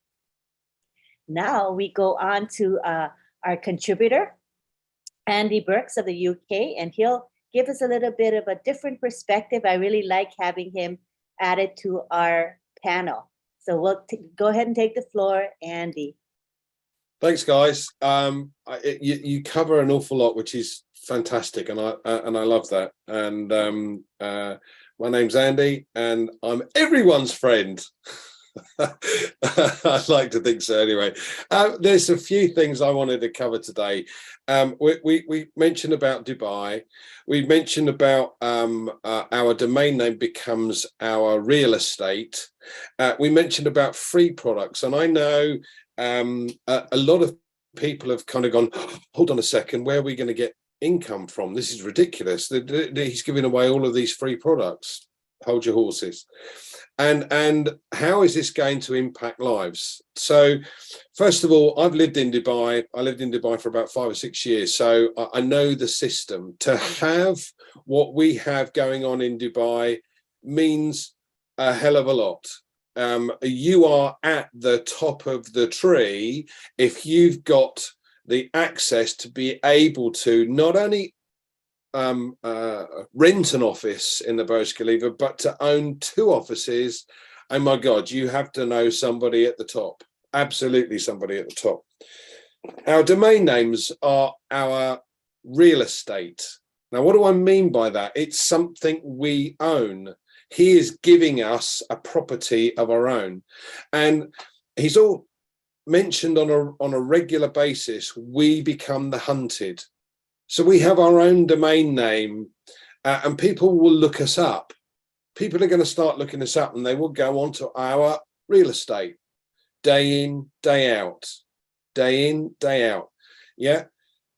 Now we go on to our contributor, Andy Burks of the UK, and he'll give us a little bit of a different perspective. I really like having him added to our panel. So we'll go ahead and take the floor, Andy. Thanks, guys. You cover an awful lot, which is fantastic, and I love that. And my name's Andy, and I'm everyone's friend. I'd like to think so. Anyway, there's a few things I wanted to cover today. We mentioned about Dubai. We mentioned about our domain name becomes our real estate. We mentioned about free products, and I know a lot of people have kind of gone, hold on a second, where are we going to get income from? This is ridiculous. He's giving away all of these free products. Hold your horses. And how is this going to impact lives? So first of all, I've lived in Dubai. I lived in Dubai for about 5 or 6 years. So I know the system. To have what we have going on in Dubai means a hell of a lot. You are at the top of the tree if you've got the access to be able to not only rent an office in the Burj Khalifa, but to own 2 offices. Oh my God, you have to know somebody at the top. Absolutely somebody at the top. Our domain names are our real estate. Now, what do I mean by that? It's something we own. He is giving us a property of our own. And he's all mentioned on a regular basis, we become the hunted. So we have our own domain name and people will look us up. People are going to start looking us up and they will go onto our real estate day in, day out, day in, day out. Yeah.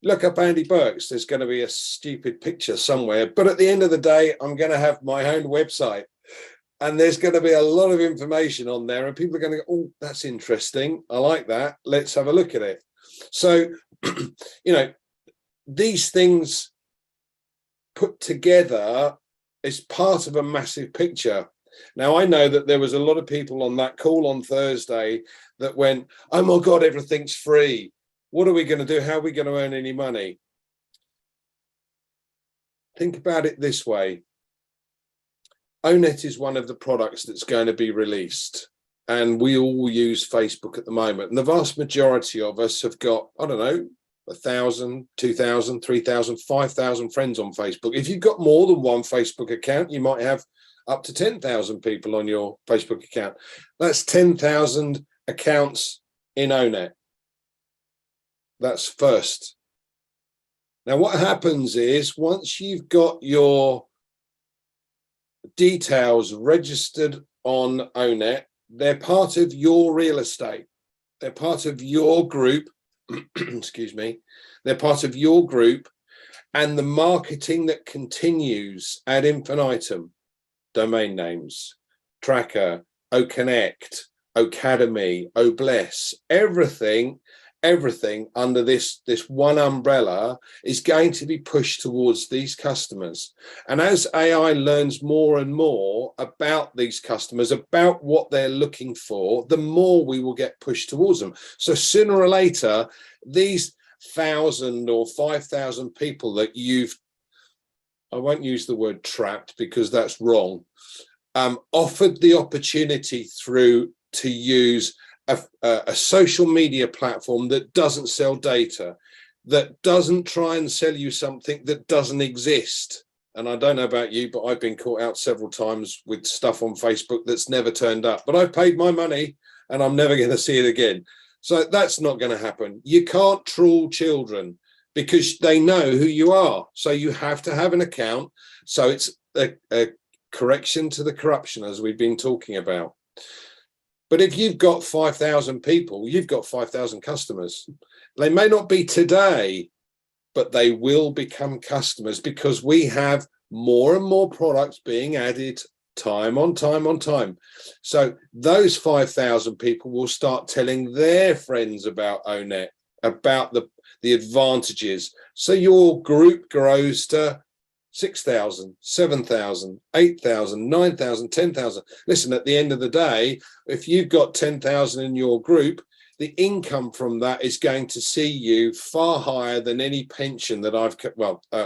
Look up Andy Burks. There's going to be a stupid picture somewhere. But at the end of the day, I'm going to have my own website. And there's going to be a lot of information on there. And people are going to go, oh, that's interesting. I like that. Let's have a look at it. So, you know, these things put together is part of a massive picture. Now, I know that there was a lot of people on that call on Thursday that went, oh, my God, everything's free. What are we going to do? How are we going to earn any money? Think about it this way. ONET is one of the products that's going to be released. And we all use Facebook at the moment. And the vast majority of us have got, I don't know, 1,000, 2,000, 3,000, 5,000 friends on Facebook. If you've got more than one Facebook account, you might have up to 10,000 people on your Facebook account. That's 10,000 accounts in ONET. That's first. Now, what happens is once you've got your details registered on ONET, they're part of your real estate. They're part of your group. Excuse me. They're part of your group, and the marketing that continues ad infinitum, domain names, tracker, OConnect, Academy, Obless, everything under this one umbrella is going to be pushed towards these customers. And as AI learns more and more about these customers, about what they're looking for, the more we will get pushed towards them. So sooner or later, these 1,000 or 5,000 people that I won't use the word trapped because that's wrong, offered the opportunity to use a social media platform that doesn't sell data, that doesn't try and sell you something that doesn't exist. And I don't know about you, but I've been caught out several times with stuff on Facebook that's never turned up. But I've paid my money and I'm never going to see it again. So that's not going to happen. You can't trawl children. because they know who you are. So you have to have an account. So it's a correction to the corruption, as we've been talking about. But if you've got 5,000 people, you've got 5,000 customers. They may not be today, but they will become customers, because we have more and more products being added time on time on time. So those 5,000 people will start telling their friends about ONET, about the advantages. So your group grows to 6,000, 7,000, 8,000, 9,000, 10,000. Listen, at the end of the day, if you've got 10,000 in your group, the income from that is going to see you far higher than any pension that I've,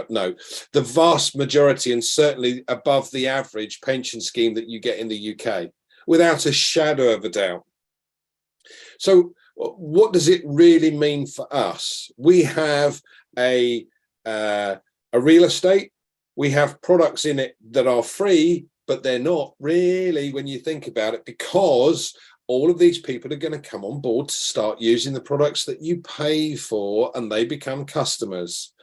no, the vast majority, and certainly above the average pension scheme that you get in the UK, without a shadow of a doubt. So what does it really mean for us? We have a real estate. We have products in it that are free, but they're not really, when you think about it, because all of these people are going to come on board to start using the products that you pay for, and they become customers.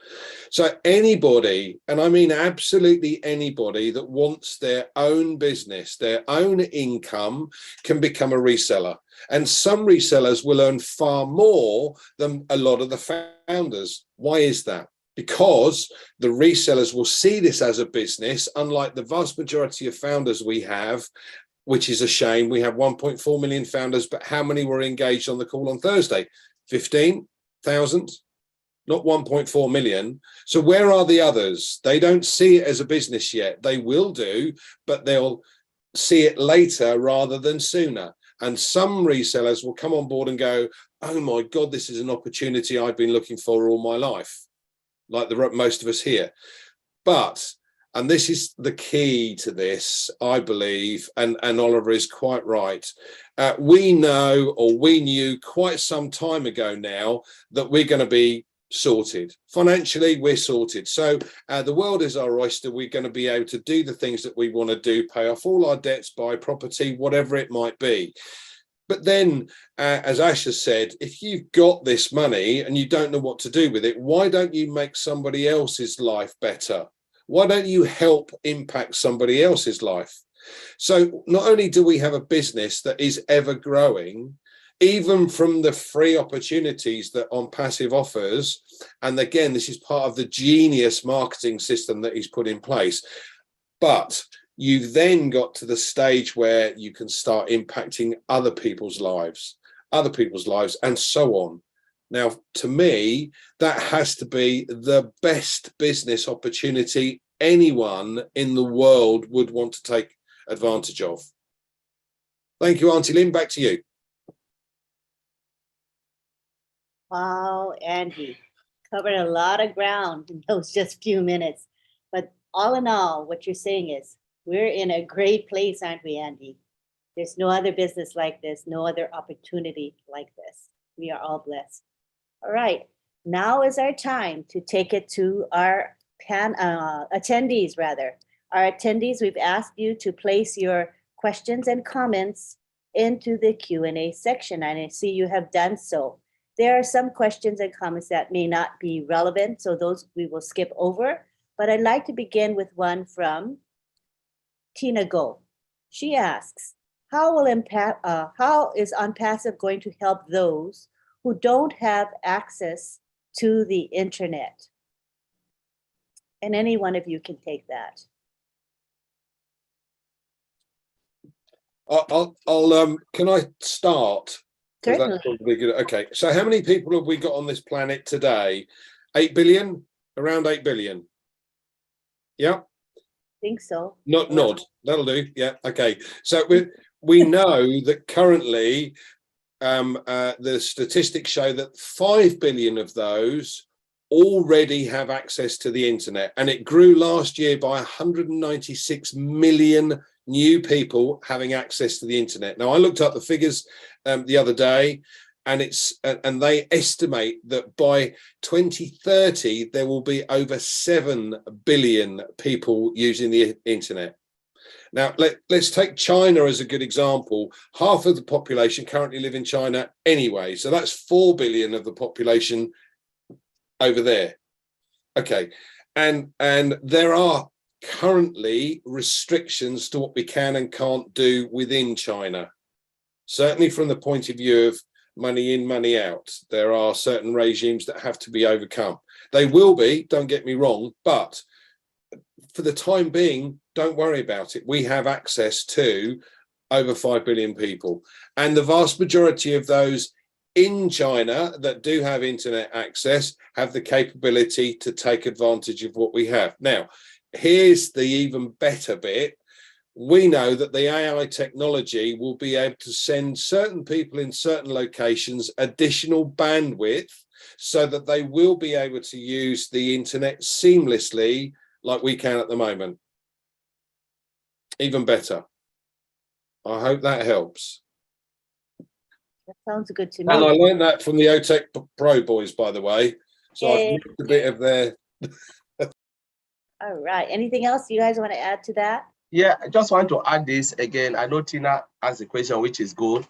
So anybody, and I mean absolutely anybody, that wants their own business, their own income, can become a reseller. And some resellers will earn far more than a lot of the founders. Why is that? Because the resellers will see this as a business, unlike the vast majority of founders we have, which is a shame. We have 1.4 million founders, but how many were engaged on the call on Thursday? 15,000, not 1.4 million. So where are the others? They don't see it as a business yet. They will do, but they'll see it later rather than sooner. And some resellers will come on board and go, oh my God, this is an opportunity I've been looking for all my life, like most of us here. But, and this is the key to this, I believe, and Oliver is quite right. We know, or we knew quite some time ago now, that we're going to be sorted. Financially, we're sorted. So the world is our oyster. We're going to be able to do the things that we want to do, pay off all our debts, buy property, whatever it might be. But then, as Ash has said, if you've got this money and you don't know what to do with it, why don't you make somebody else's life better? Why don't you help impact somebody else's life? So not only do we have a business that is ever growing, even from the free opportunities that ONPASSIVE offers, and again, this is part of the genius marketing system that he's put in place, but you've then got to the stage where you can start impacting other people's lives, and so on. Now, to me, that has to be the best business opportunity anyone in the world would want to take advantage of. Thank you, Auntie Lynn. Back to you. Wow, Andy, covered a lot of ground in those just few minutes. But all in all, what you're saying is we're in a great place, aren't we, Andy? There's no other business like this, no other opportunity like this. We are all blessed. All right, now is our time to take it to our attendees, rather. Our attendees, we've asked you to place your questions and comments into the Q&A section, and I see you have done so. There are some questions and comments that may not be relevant, so those we will skip over. But I'd like to begin with one from Tina Go. She asks, how is ONPASSIVE going to help those who don't have access to the internet? And any one of you can take that. Can I start? Certainly. That's probably good. Okay, so how many people have we got on this planet today? 8 billion? Around 8 billion. Yeah? Think so. Nod. That'll do. Yeah. Okay. So we know that currently the statistics show that 5 billion of those already have access to the internet, and it grew last year by 196 million new people having access to the internet. Now, I looked up the figures the other day, and they estimate that by 2030 there will be over 7 billion people using the internet. Now, let's take China as a good example. Half of the population currently live in China anyway, so that's 4 billion of the population over there. Okay, and there are currently restrictions to what we can and can't do within China. Certainly from the point of view of money in, money out, there are certain regimes that have to be overcome. They will be, don't get me wrong, but for the time being, don't worry about it. We have access to over 5 billion people. And the vast majority of those in China that do have internet access have the capability to take advantage of what we have. Now, here's the even better bit. We know that the AI technology will be able to send certain people in certain locations additional bandwidth so that they will be able to use the internet seamlessly like we can at the moment. Even better. I hope that helps. That sounds good to And I me. learned that from the OTech Pro boys, by the way. So I've Yay. missed a bit of their... All right. Anything else you guys want to add to that? Yeah, I just want to add this again. I know Tina asked a question, which is good.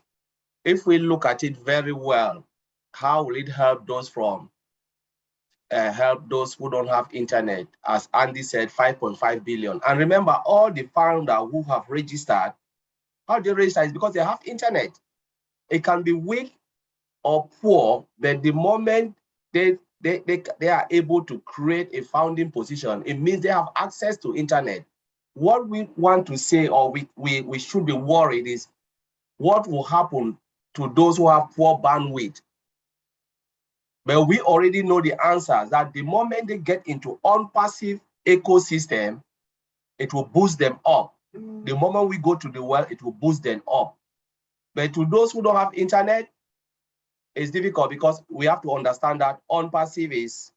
If we look at it very well, how will it help those who don't have internet? As Andy said, 5.5 billion. And remember, all the founders who have registered, how they register is because they have internet. It can be weak or poor, but the moment they are able to create a founding position, it means they have access to internet. What we want to say, or we should be worried, is what will happen to those who have poor bandwidth. But we already know the answer, that the moment they get into ONPASSIVE ecosystem, it will boost them up. The moment we go to the well, it will boost them up. But to those who don't have internet, it's difficult, because we have to understand that ONPASSIVE is,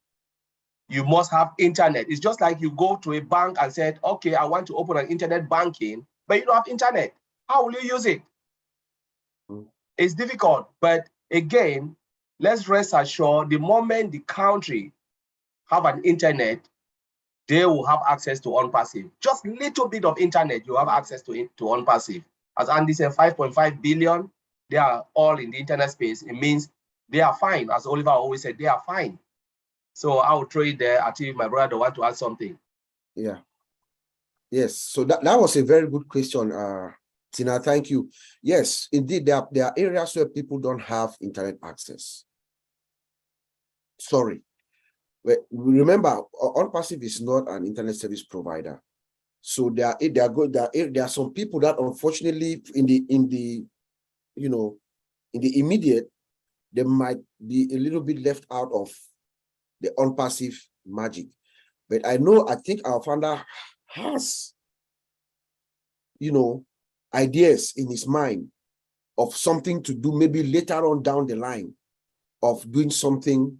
you must have internet. It's just like you go to a bank and said, okay, I want to open an internet banking, but you don't have internet. How will you use it? It's difficult. But again, let's rest assured, the moment the country have an internet, they will have access to ONPASSIVE. Just a little bit of internet, you have access to it, to ONPASSIVE. As Andy said, 5.5 billion, they are all in the internet space. It means they are fine. As Oliver always said, they are fine. So I will throw it there. I think my brother want to add something. Yeah. Yes. So that was a very good question, Tina. Thank you. Yes, indeed, there are areas where people don't have internet access. Sorry. But remember, ONPASSIVE is not an internet service provider. So there are some people that, unfortunately, in the immediate, they might be a little bit left out of the ONPASSIVE magic. But I think our founder has, ideas in his mind of something to do maybe later on down the line, of doing something,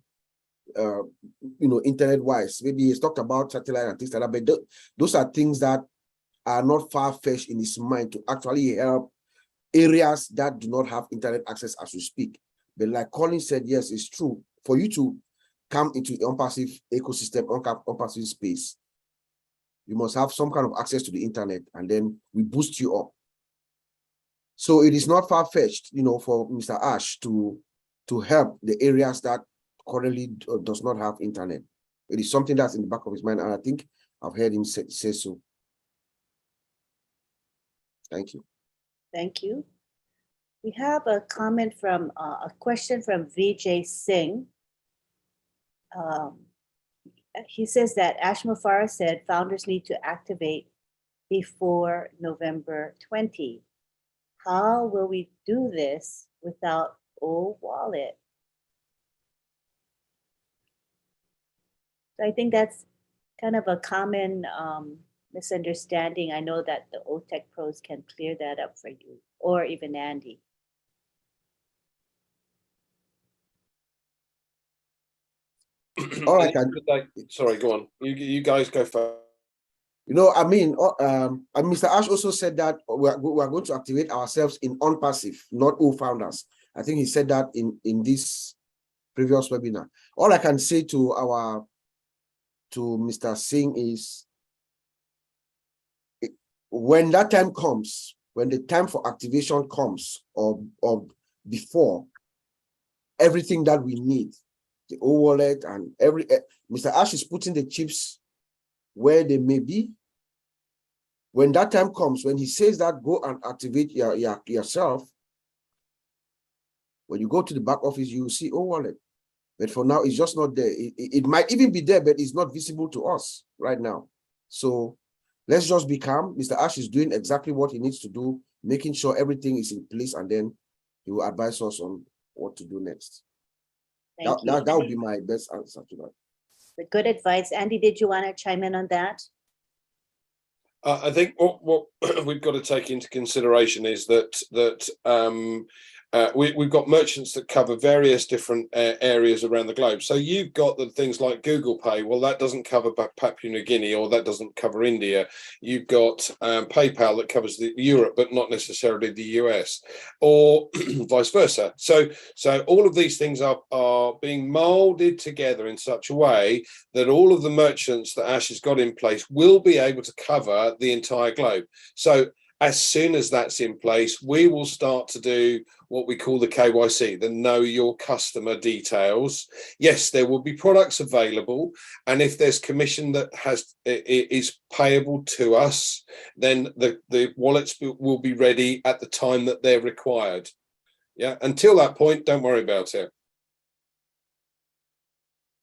internet-wise. Maybe he's talked about satellite and things like that, but those are things that are not far-fetched in his mind to actually help areas that do not have internet access as we speak. But like Colin said, yes, it's true. For you to come into the ONPASSIVE ecosystem, ONPASSIVE space, you must have some kind of access to the internet, and then we boost you up. So it is not far-fetched, for Mr. Ash to help the areas that currently does not have internet. It is something that's in the back of his mind, and I think I've heard him say so. Thank you. Thank you. We have a comment from, a question from Vijay Singh. He says that Ash Mufareh said founders need to activate before November 20. How will we do this without O-Wallet? So I think that's kind of a common misunderstanding. I know that the OTech pros can clear that up for you, or even Andy. All right. Sorry, go on. You guys go first. Mr. Ash also said that we're going to activate ourselves in ONPASSIVE, not all founders. I think he said that in this previous webinar. All I can say to Mr. Singh is, when that time comes, when the time for activation comes, or before, everything that we need the O wallet, and Mr. Ash is putting the chips where they may be. When that time comes, when he says that, go and activate yourself. When you go to the back office, you will see O wallet. But for now, it's just not there. It might even be there, but it's not visible to us right now. So let's just be calm. Mr. Ash is doing exactly what he needs to do, making sure everything is in place, and then he will advise us on what to do next. That would be my best answer to that. The good advice. Andy, did you want to chime in on that? I think what we've got to take into consideration is that we've got merchants that cover various different areas around the globe. So you've got the things like Google Pay. Well, that doesn't cover Papua New Guinea, or that doesn't cover India. You've got PayPal that covers Europe, but not necessarily the US, or vice versa. So all of these things are being molded together in such a way that all of the merchants that Ash has got in place will be able to cover the entire globe. So as soon as that's in place, we will start to do what we call the KYC, the know your customer details. Yes, there will be products available, and if there's commission that is payable to us, then the wallets will be ready at the time that they're required. Yeah, until that point, don't worry about it.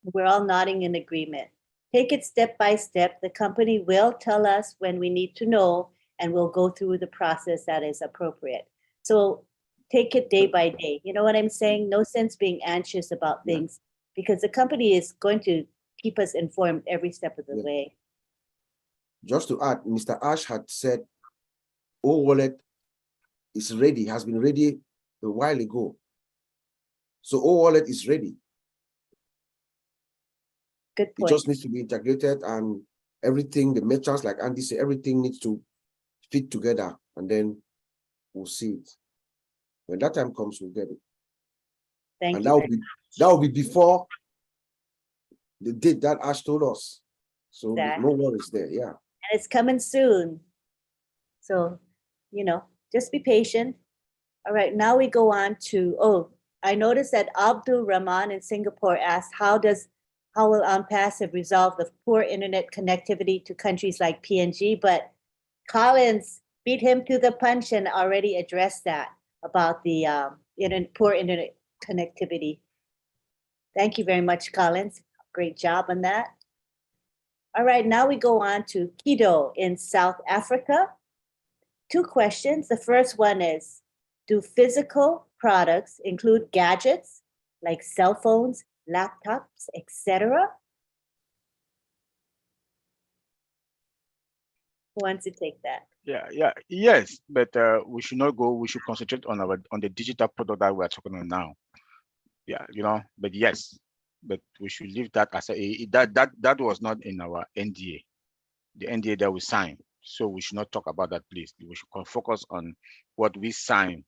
We're all nodding in agreement. Take it step by step. The company will tell us when we need to know, and we'll go through the process that is appropriate. So take it day by day. You know what I'm saying? No sense being anxious about things, because the company is going to keep us informed every step of the way. Just to add, Mr. Ash had said, O wallet is ready, has been ready a while ago. So O wallet is ready. Good point. It just needs to be integrated, and everything, the merchants, like Andy said, everything needs to fit together, and then we'll see it. When that time comes, we'll get it. Thank and you. that will be before the date that Ash told us. So Exactly. no worries there. Yeah. And it's coming soon. So, just be patient. All right, now we go on to, I noticed that Abdul Rahman in Singapore asked, how will ONPASSIVE resolve the poor internet connectivity to countries like PNG? But Collins beat him to the punch and already addressed that about the poor internet connectivity. Thank you very much, Collins. Great job on that. All right, now we go on to Kido in South Africa. 2 questions. The first one is, do physical products include gadgets like cell phones, laptops, etc.? Who wants to take that? Yes, but we should not go. We should concentrate on the digital product that we are talking on now. Yeah, but yes, but we should leave that as that was not in our NDA, the NDA that we signed. So we should not talk about that, please. We should focus on what we signed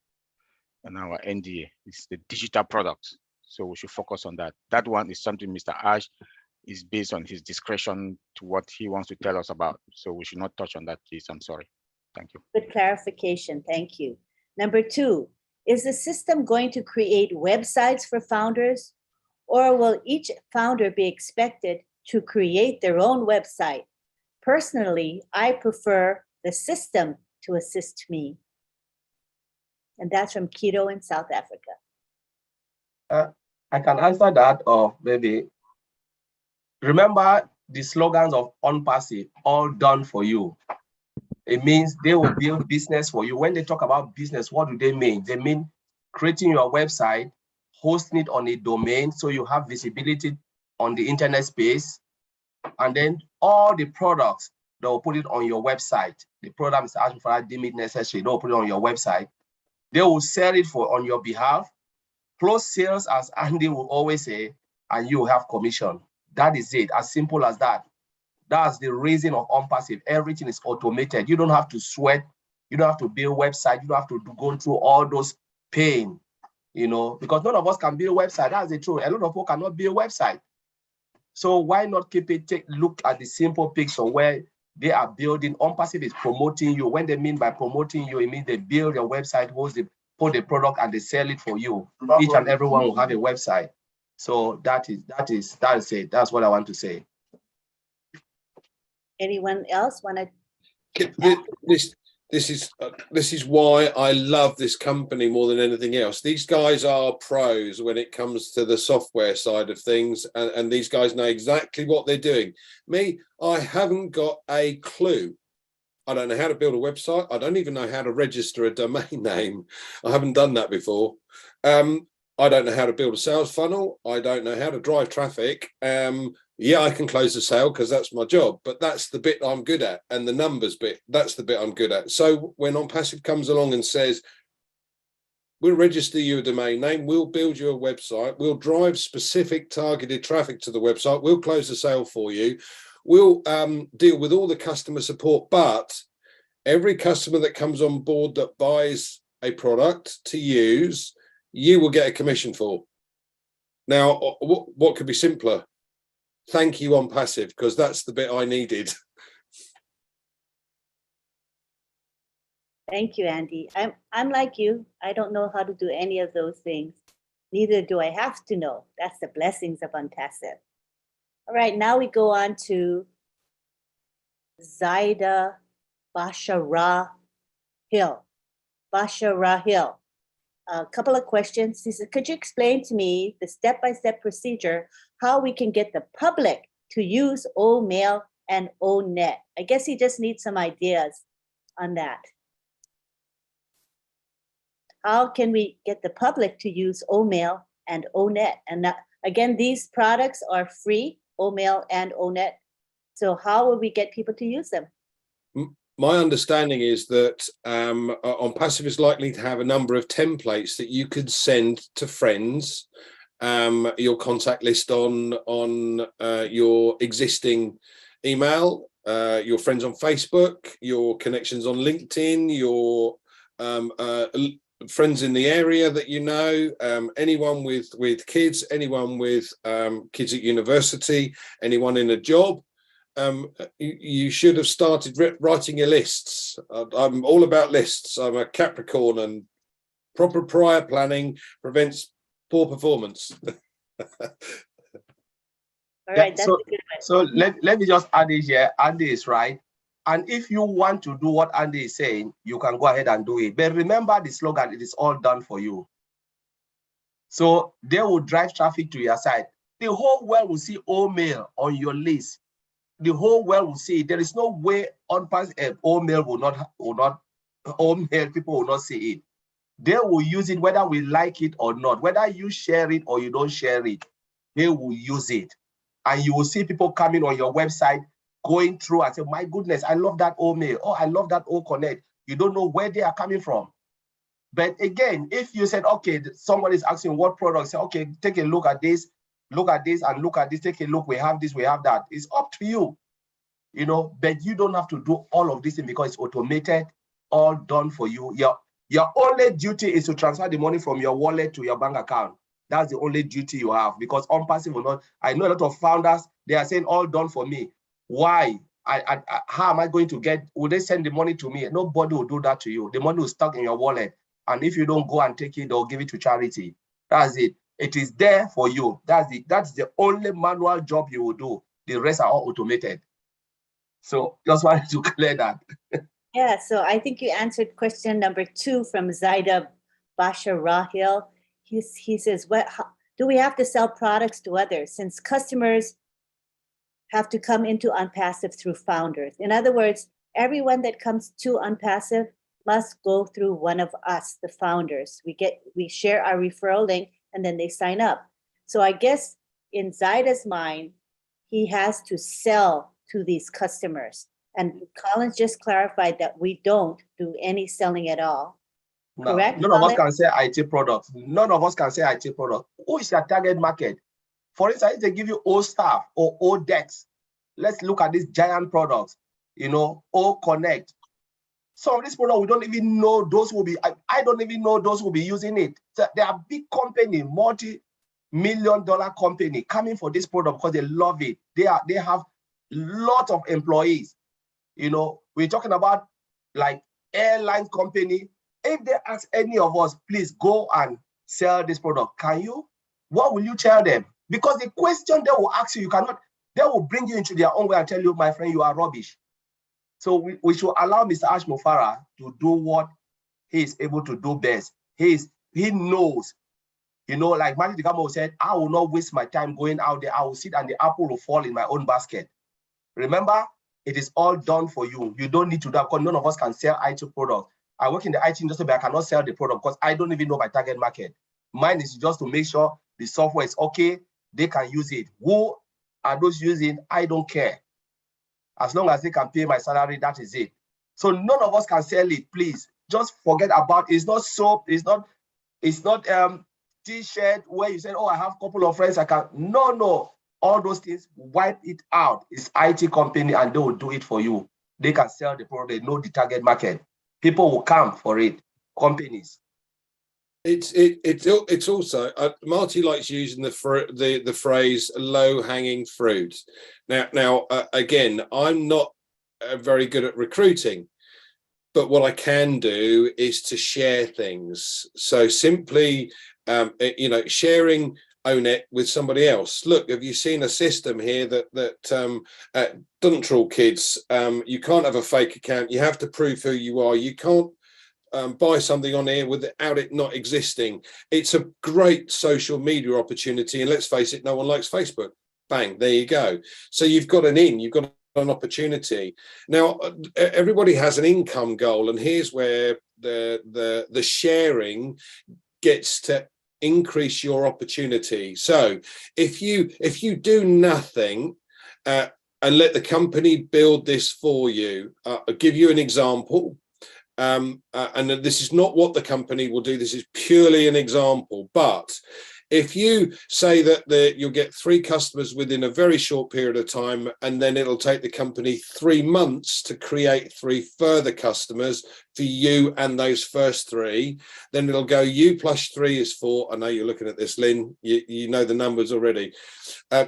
in our NDA. It's the digital products. So we should focus on that. That one is something Mr. Ash is based on his discretion to what he wants to tell us about. So we should not touch on that, please. I'm sorry. Thank you. Good clarification. Thank you. Number 2, is the system going to create websites for founders, or will each founder be expected to create their own website? Personally, I prefer the system to assist me. And that's from Kido in South Africa. I can answer that, or maybe. Remember the slogans of ONPASSIVE, all done for you. It means they will build business for you. When they talk about business, what do they mean? They mean creating your website, hosting it on a domain so you have visibility on the internet space, and then all the products, they will put it on your website. The product is asking for that, deem it necessary, they will put it on your website. They will sell it on your behalf. Close sales, as Andy will always say, and you will have commission. That is it, as simple as that. That's the reason of ONPASSIVE. Everything is automated. You don't have to sweat. You don't have to build a website. You don't have to go through all those pain, because none of us can build a website. That's the truth. A lot of people cannot build a website. So why not look at the simple picture where they are building. ONPASSIVE is promoting you. When they mean by promoting you, it means they build your website, put the product, and they sell it for you. Each and everyone will have a website. So that is it. That's what I want to say. Anyone else want to? This is why I love this company more than anything else. These guys are pros when it comes to the software side of things, and these guys know exactly what they're doing. Me, I haven't got a clue. I don't know how to build a website. I don't even know how to register a domain name. I haven't done that before. I don't know how to build a sales funnel. I don't know how to drive traffic. Yeah, I can close the sale because that's my job, but that's the bit I'm good at. And the numbers bit, that's the bit I'm good at. So when ONPASSIVE comes along and says, we'll register you a domain name, we'll build you a website, we'll drive specific targeted traffic to the website, we'll close the sale for you, we'll deal with all the customer support, but every customer that comes on board that buys a product to use, you will get a commission for. Now, what could be simpler? Thank you, ONPASSIVE, because that's the bit I needed. Thank you, Andy. I'm like you. I don't know how to do any of those things. Neither do I have to know. That's the blessings of ONPASSIVE. All right, now we go on to Zaida Basharahil. Basharahil. A couple of questions. He said, could you explain to me the step-by-step procedure, how we can get the public to use OMail and ONet? I guess he just needs some ideas on that. How can we get the public to use OMail and ONet? And that, again, these products are free, OMail and ONet. So how will we get people to use them? My understanding is that ONPASSIVE is likely to have a number of templates that you could send to friends, your contact list on your existing email, your friends on Facebook, your connections on LinkedIn, your friends in the area that you know, anyone with kids, anyone with kids at university, anyone in a job. You should have started writing your lists. I'm all about lists. I'm a Capricorn, and proper prior planning prevents poor performance. All right, that's a good one. So let me just add this here. Andy is right. And if you want to do what Andy is saying, you can go ahead and do it. But remember the slogan, it is all done for you. So they will drive traffic to your site. The whole world will see OMail on your list. The whole world will see it. There is no way ONPASSIVE OMail will not OMail, people will not see it. They will use it whether we like it or not, whether you share it or you don't share it, they will use it. And you will see people coming on your website, going through and say, my goodness, I love that OMail. Oh, I love that OConnect. You don't know where they are coming from. But again, if you said, okay, somebody is asking what product, say, okay, take a look at this, and look at this, take a look, we have this, we have that. It's up to you, you know, but you don't have to do all of this because it's automated, all done for you. Your only duty is to transfer the money from your wallet to your bank account. That's the only duty you have, because ONPASSIVE will not. I know a lot of founders, they are saying all done for me. Why? How am I going to get, will they send the money to me? Nobody will do that to you. The money will stuck in your wallet. And if you don't go and take it, they'll give it to charity. That's it. It is there for you. That's the only manual job you will do. The rest are all automated. So just wanted to clear that. Yeah, so I think you answered question number 2 from Zaida Basharahil. He says, how do we have to sell products to others since customers have to come into ONPASSIVE through founders? In other words, everyone that comes to ONPASSIVE must go through one of us, the founders. We share our referral link and then they sign up. So I guess in Zaida's mind, he has to sell to these customers. And Collins just clarified that we don't do any selling at all. No, correct? None of us can say IT products. None of us can say IT product. Who is your target market? For instance, if they give you O staff or O decks, let's look at these giant products, you know, O Connect. Some of these products, we don't even know those will be, I don't even know those will be using it. So they are big company, multi-million-dollar company coming for this product because they love it. They have lots of employees. You know, we're talking about like airline company. If they ask any of us, please go and sell this product, can you? What will you tell them? Because the question they will ask you, you cannot, they will bring you into their own way and tell you, my friend, you are rubbish. So we should allow Mr. Ash Mufara to do what he is able to do best. He knows, you know, like Martin Digamo said, I will not waste my time going out there. I will sit and the apple will fall in my own basket. Remember, it is all done for you. You don't need to do that because none of us can sell IT products. I work in the IT industry, but I cannot sell the product because I don't even know my target market. Mine is just to make sure the software is okay, they can use it. Who are those using? I don't care. As long as they can pay my salary, that is it. So none of us can sell it, please. Just forget about it. It's not soap, it's not t-shirt where you said, oh, I have a couple of friends I can. No. All those things, wipe it out. It's IT company and they will do it for you. They can sell the product, they know the target market. People will come for it, companies. It's also Marty likes using the phrase low-hanging fruit. Now again, I'm not very good at recruiting, but what I can do is to share things. So simply, you know, sharing ONET with somebody else. Look, have you seen a system here that doesn't troll kids? You can't have a fake account. You have to prove who you are. You can't buy something on here without it not existing. It's a great social media opportunity, and let's face it, no one likes Facebook. Bang, there you go. So you've got you've got an opportunity. Now everybody has an income goal, and here's where the sharing gets to increase your opportunity. So if you do nothing and let the company build this for you, I'll give you an example. And this is not what the company will do, this is purely an example. But if you say that you'll get 3 customers within a very short period of time, and then it'll take the company 3 months to create 3 further customers for you and those first 3, then it'll go U plus 3 is 4. I know you're looking at this, Lynn, you know the numbers already.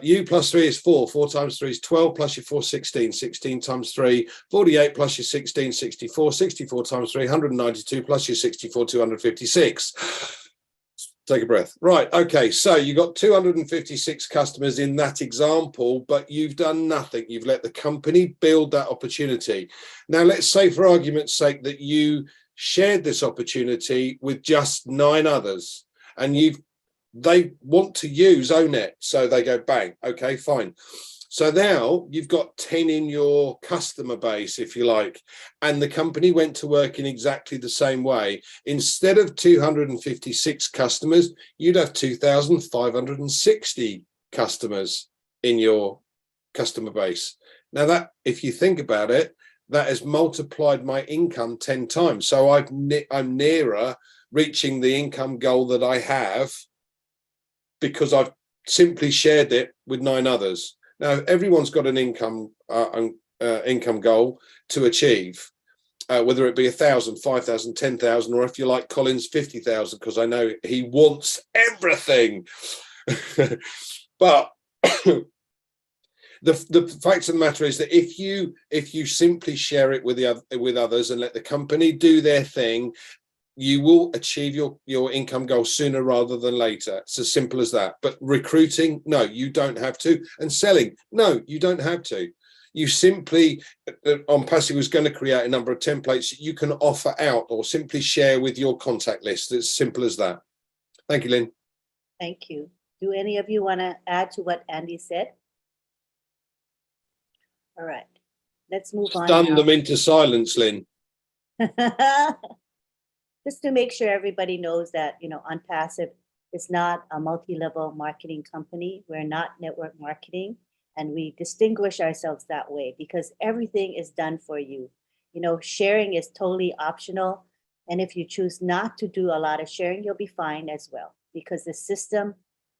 U plus 3 is 4, 4 times 3 is 12, plus your 4, 16, 16 times 3, 48, plus your 16, 64, 64 times 3, 192, plus your 64, 256. Take a breath. Right, okay, so you got 256 customers in that example, but you've done nothing. You've let the company build that opportunity. Now, let's say for argument's sake that you shared this opportunity with just 9 others, and they want to use ONET, so they go bang, okay, fine. So now you've got 10 in your customer base, if you like, and the company went to work in exactly the same way. Instead of 256 customers, you'd have 2,560 customers in your customer base. Now that, if you think about it, that has multiplied my income 10 times. So I'm nearer reaching the income goal that I have because I've simply shared it with 9 others. Now, everyone's got an income goal to achieve, whether it be 1,000, 5,000, 10,000, or if you like Colin's 50,000, because I know he wants everything. But the fact of the matter is that if you simply share it with others and let the company do their thing, you will achieve your income goal sooner rather than later. It's as simple as that. But recruiting, no, you don't have to. And selling, no, you don't have to. You simply, ONPASSIVE was going to create a number of templates that you can offer out or simply share with your contact list. It's simple as that. Thank you, Lynn. Thank you. Do any of you want to add to what Andy said? All right, let's move on. Stun them into silence, Lynn. Just to make sure everybody knows that, you know, ONPASSIVE is not a multi-level marketing company. We're not network marketing, and we distinguish ourselves that way because everything is done for you. You know, sharing is totally optional. And if you choose not to do a lot of sharing, you'll be fine as well, because the system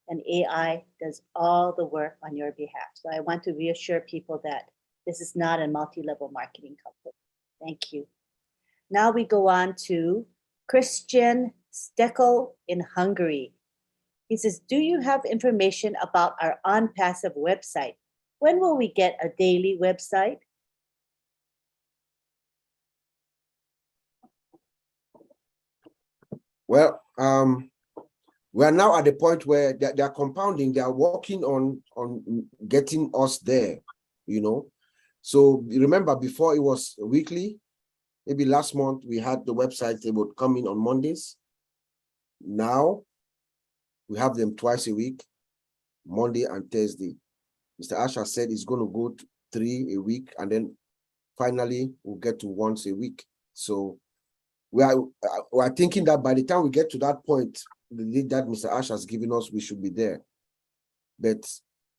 and AI does all the work on your behalf. So I want to reassure people that this is not a multi-level marketing company. Thank you. Now we go on to Christian Steckel in Hungary. He says, do you have information about our ONPASSIVE website? When will we get a daily website? Well, We are now at the point where they are compounding, they are working on getting us there, you know. So remember, before it was weekly, maybe last month we had the website, they would come in on Mondays. Now we have them twice a week, Monday and Thursday. Mr. Asher said it's going to go to 3 a week, and then finally we'll get to once a week. So we are thinking that by the time we get to that point, the date that Mr. Ash has given us, we should be there. But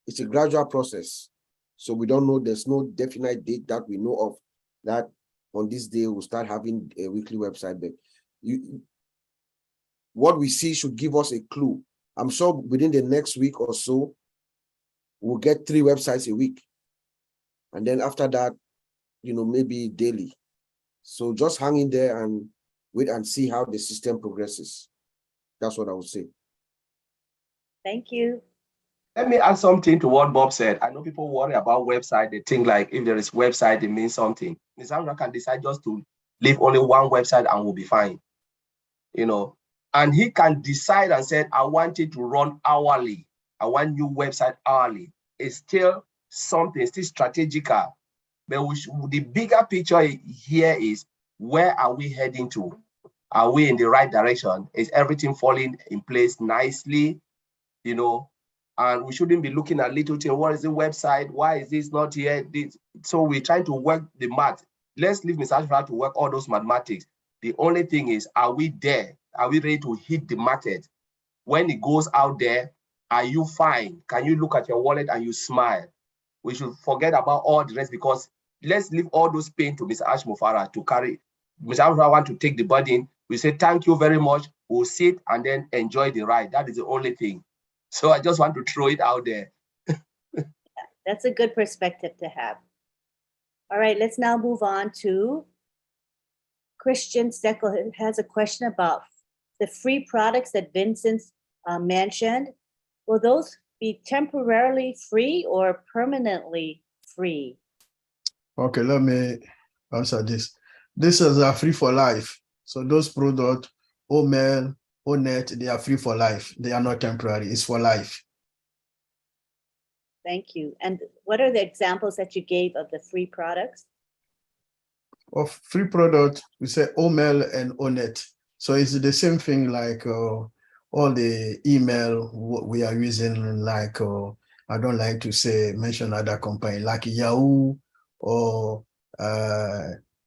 it's a gradual process. So we don't know, there's no definite date that we know of that on this day we'll start having a weekly website. But what we see should give us a clue. I'm sure within the next week or so, we'll get 3 websites a week. And then after that, you know, maybe daily. So just hang in there and wait and see how the system progresses. That's what I would say. Thank you. Let me add something to what Bob said. I know people worry about website. They think like if there is website, it means something. Ms. Andra can decide just to leave only one website and we'll be fine. You know, and he can decide and say, I want it to run hourly. I want new website hourly. It's still something, it's still strategical. But the bigger picture here is, where are we heading to? Are we in the right direction? Is everything falling in place nicely? You know, and we shouldn't be looking at little things. What is the website? Why is this not here? So we're trying to work the math. Let's leave Mr. Ashford to work all those mathematics. The only thing is, are we there? Are we ready to hit the market? When it goes out there, are you fine? Can you look at your wallet and you smile? We should forget about all the rest, because let's leave all those pain to Mr. Ash Mufara to carry. Mr. Ash Mufara want to take the burden. We say, thank you very much. We'll sit and then enjoy the ride. That is the only thing. So I just want to throw it out there. That's a good perspective to have. All right, let's now move on to Christian Steckel has a question about the free products that Vincent mentioned. Will those be temporarily free or permanently free? Okay, let me answer this. This is a free for life. So those products, OMail, ONET, they are free for life. They are not temporary, it's for life. Thank you. And what are the examples that you gave of the free products? Of free product, we say OMail and ONET. So it's the same thing like all the email we are using, like I don't like to say mention other company like Yahoo or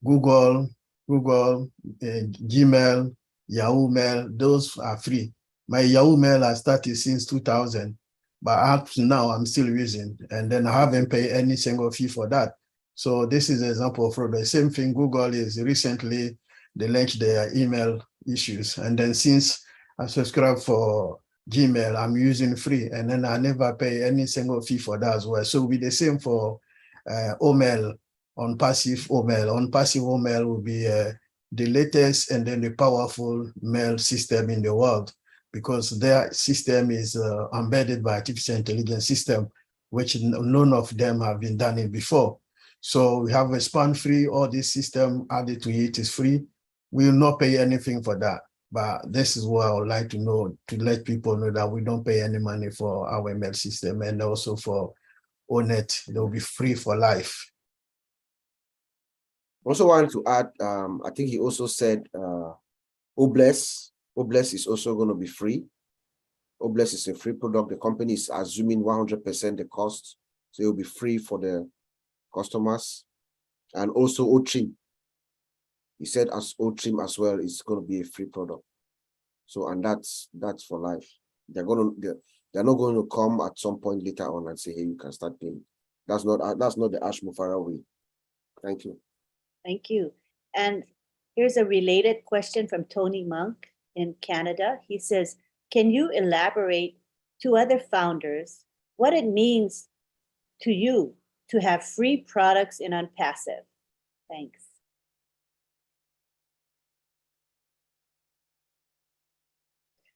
Google, Gmail, Yahoo Mail. Those are free. My Yahoo Mail has started since 2000, but up to now I'm still using, and then I haven't paid any single fee for that. So this is an example of fraud. The same thing, Google is recently, they launched their email issues. And then since I subscribed for Gmail, I'm using free. And then I never pay any single fee for that as well. So it'll be the same for OMail, ONPASSIVE OMail. ONPASSIVE OMail will be the latest and then the powerful mail system in the world, because their system is embedded by artificial intelligence system, which none of them have been done it before. So we have a span free, all this system added to it is free. We will not pay anything for that. But this is what I would like to know, to let people know that we don't pay any money for our mail system, and also for ONET, they will be free for life. Also wanted to add, I think he also said Obless is also going to be free. Obless is a free product. The company is assuming 100% the cost, so it will be free for the customers. And also OTrim, he said as OTrim as well is going to be a free product. So, and that's for life. They're not going to come at some point later on and say, hey, you can start paying. That's not the Ash Mufara way. Thank you. Thank you. And here's a related question from Tony Monk in Canada. He says, can you elaborate to other founders what it means to you to have free products in ONPASSIVE? Thanks.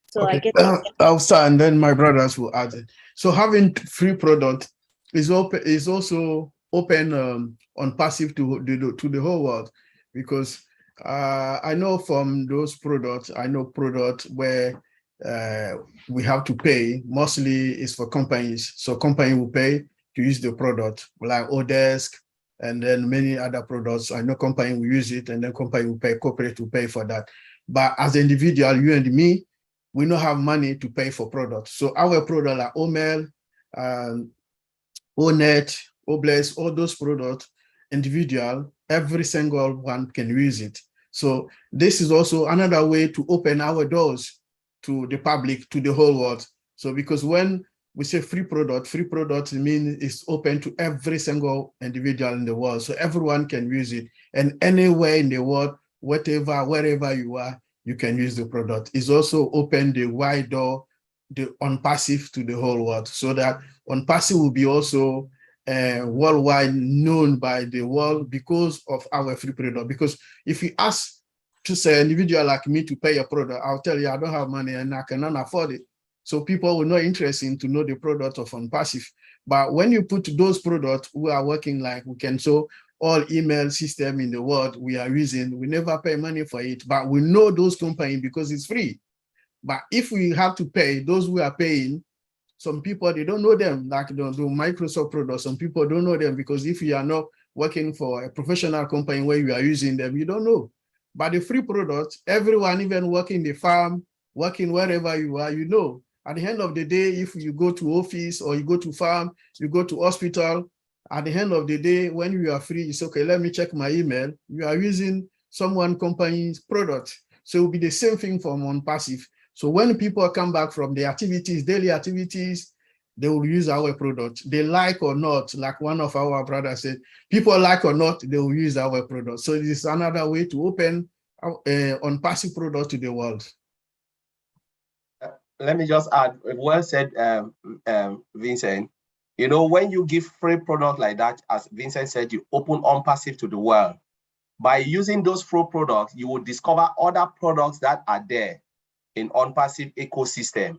So okay. I guess I'll start and then my brothers will add it. So having free product is also open ONPASSIVE to the whole world, because I know from those products, I know products where we have to pay. Mostly is for companies. So company will pay to use the product, like Odesk, and then many other products. I know company will use it, and then company will pay, corporate will pay for that. But as an individual, you and me, we don't have money to pay for products. So our product like Omail, Onet, Obless, all those products, individual, every single one can use it. So this is also another way to open our doors to the public, to the whole world. So because when we say free product means it's open to every single individual in the world. So everyone can use it. And anywhere in the world, wherever you are, you can use the product. It's also open the wide door, the ONPASSIVE to the whole world, so that ONPASSIVE will be also worldwide known by the world because of our free product. Because if you ask to say an individual like me to pay a product, I'll tell you I don't have money and I cannot afford it. So people will not interested in to know the product of ONPASSIVE. But when you put those products, we are working like we can show all email system in the world we are using. We never pay money for it, but we know those companies because it's free. But if we have to pay, those who are paying, some people, they don't know them, like the Microsoft products. Some people don't know them because if you are not working for a professional company where you are using them, you don't know. But the free products, everyone, even working the farm, working wherever you are, you know. At the end of the day, if you go to office or you go to farm, you go to hospital, at the end of the day, when you are free, it's okay, let me check my email. You are using someone company's product. So it will be the same thing from ONPASSIVE. So when people come back from their activities, daily activities, they will use our product. They like or not, like one of our brothers said, people like or not, they will use our product. So this is another way to open ONPASSIVE product to the world. Let me just add, well said, Vincent. You know, when you give free product like that, as Vincent said, you open ONPASSIVE to the world. By using those free products, you will discover other products that are there in ONPASSIVE ecosystem,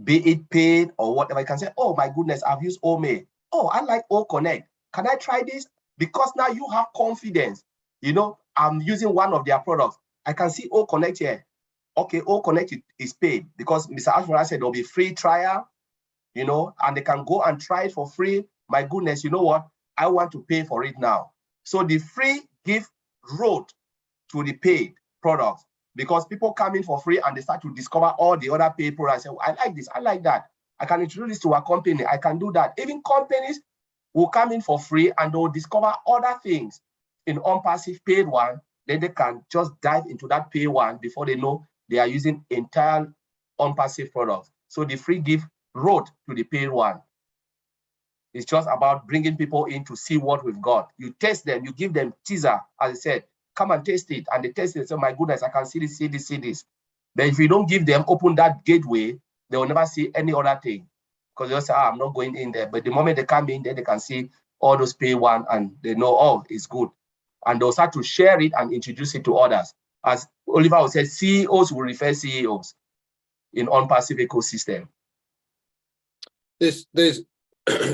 be it paid or whatever. You can say, oh my goodness, I've used OME. Oh, I like OConnect. Can I try this? Because now you have confidence. You know, I'm using one of their products. I can see OConnect here. Okay, OConnect is paid because Mr. Ashmara said there'll be free trial, you know, and they can go and try it for free. My goodness, you know what? I want to pay for it now. So the free give road to the paid products because people come in for free and they start to discover all the other paid products. Say, I like this, I like that. I can introduce this to a company. I can do that. Even companies will come in for free and they'll discover other things in ONPASSIVE paid one. Then they can just dive into that paid one before they know they are using entire ONPASSIVE products. So the free give road to the paid one. It's just about bringing people in to see what we've got. You test them, you give them teaser, as I said, come and taste it. And they test it and say, my goodness, I can see this, see this, see this. But if you don't give them, open that gateway, they will never see any other thing. Because they'll say, I'm not going in there. But the moment they come in, then they can see all those pay one and they know, oh, it's good. And they'll start to share it and introduce it to others. As Oliver said, CEOs will refer CEOs in ONPASSIVE ecosystem. There's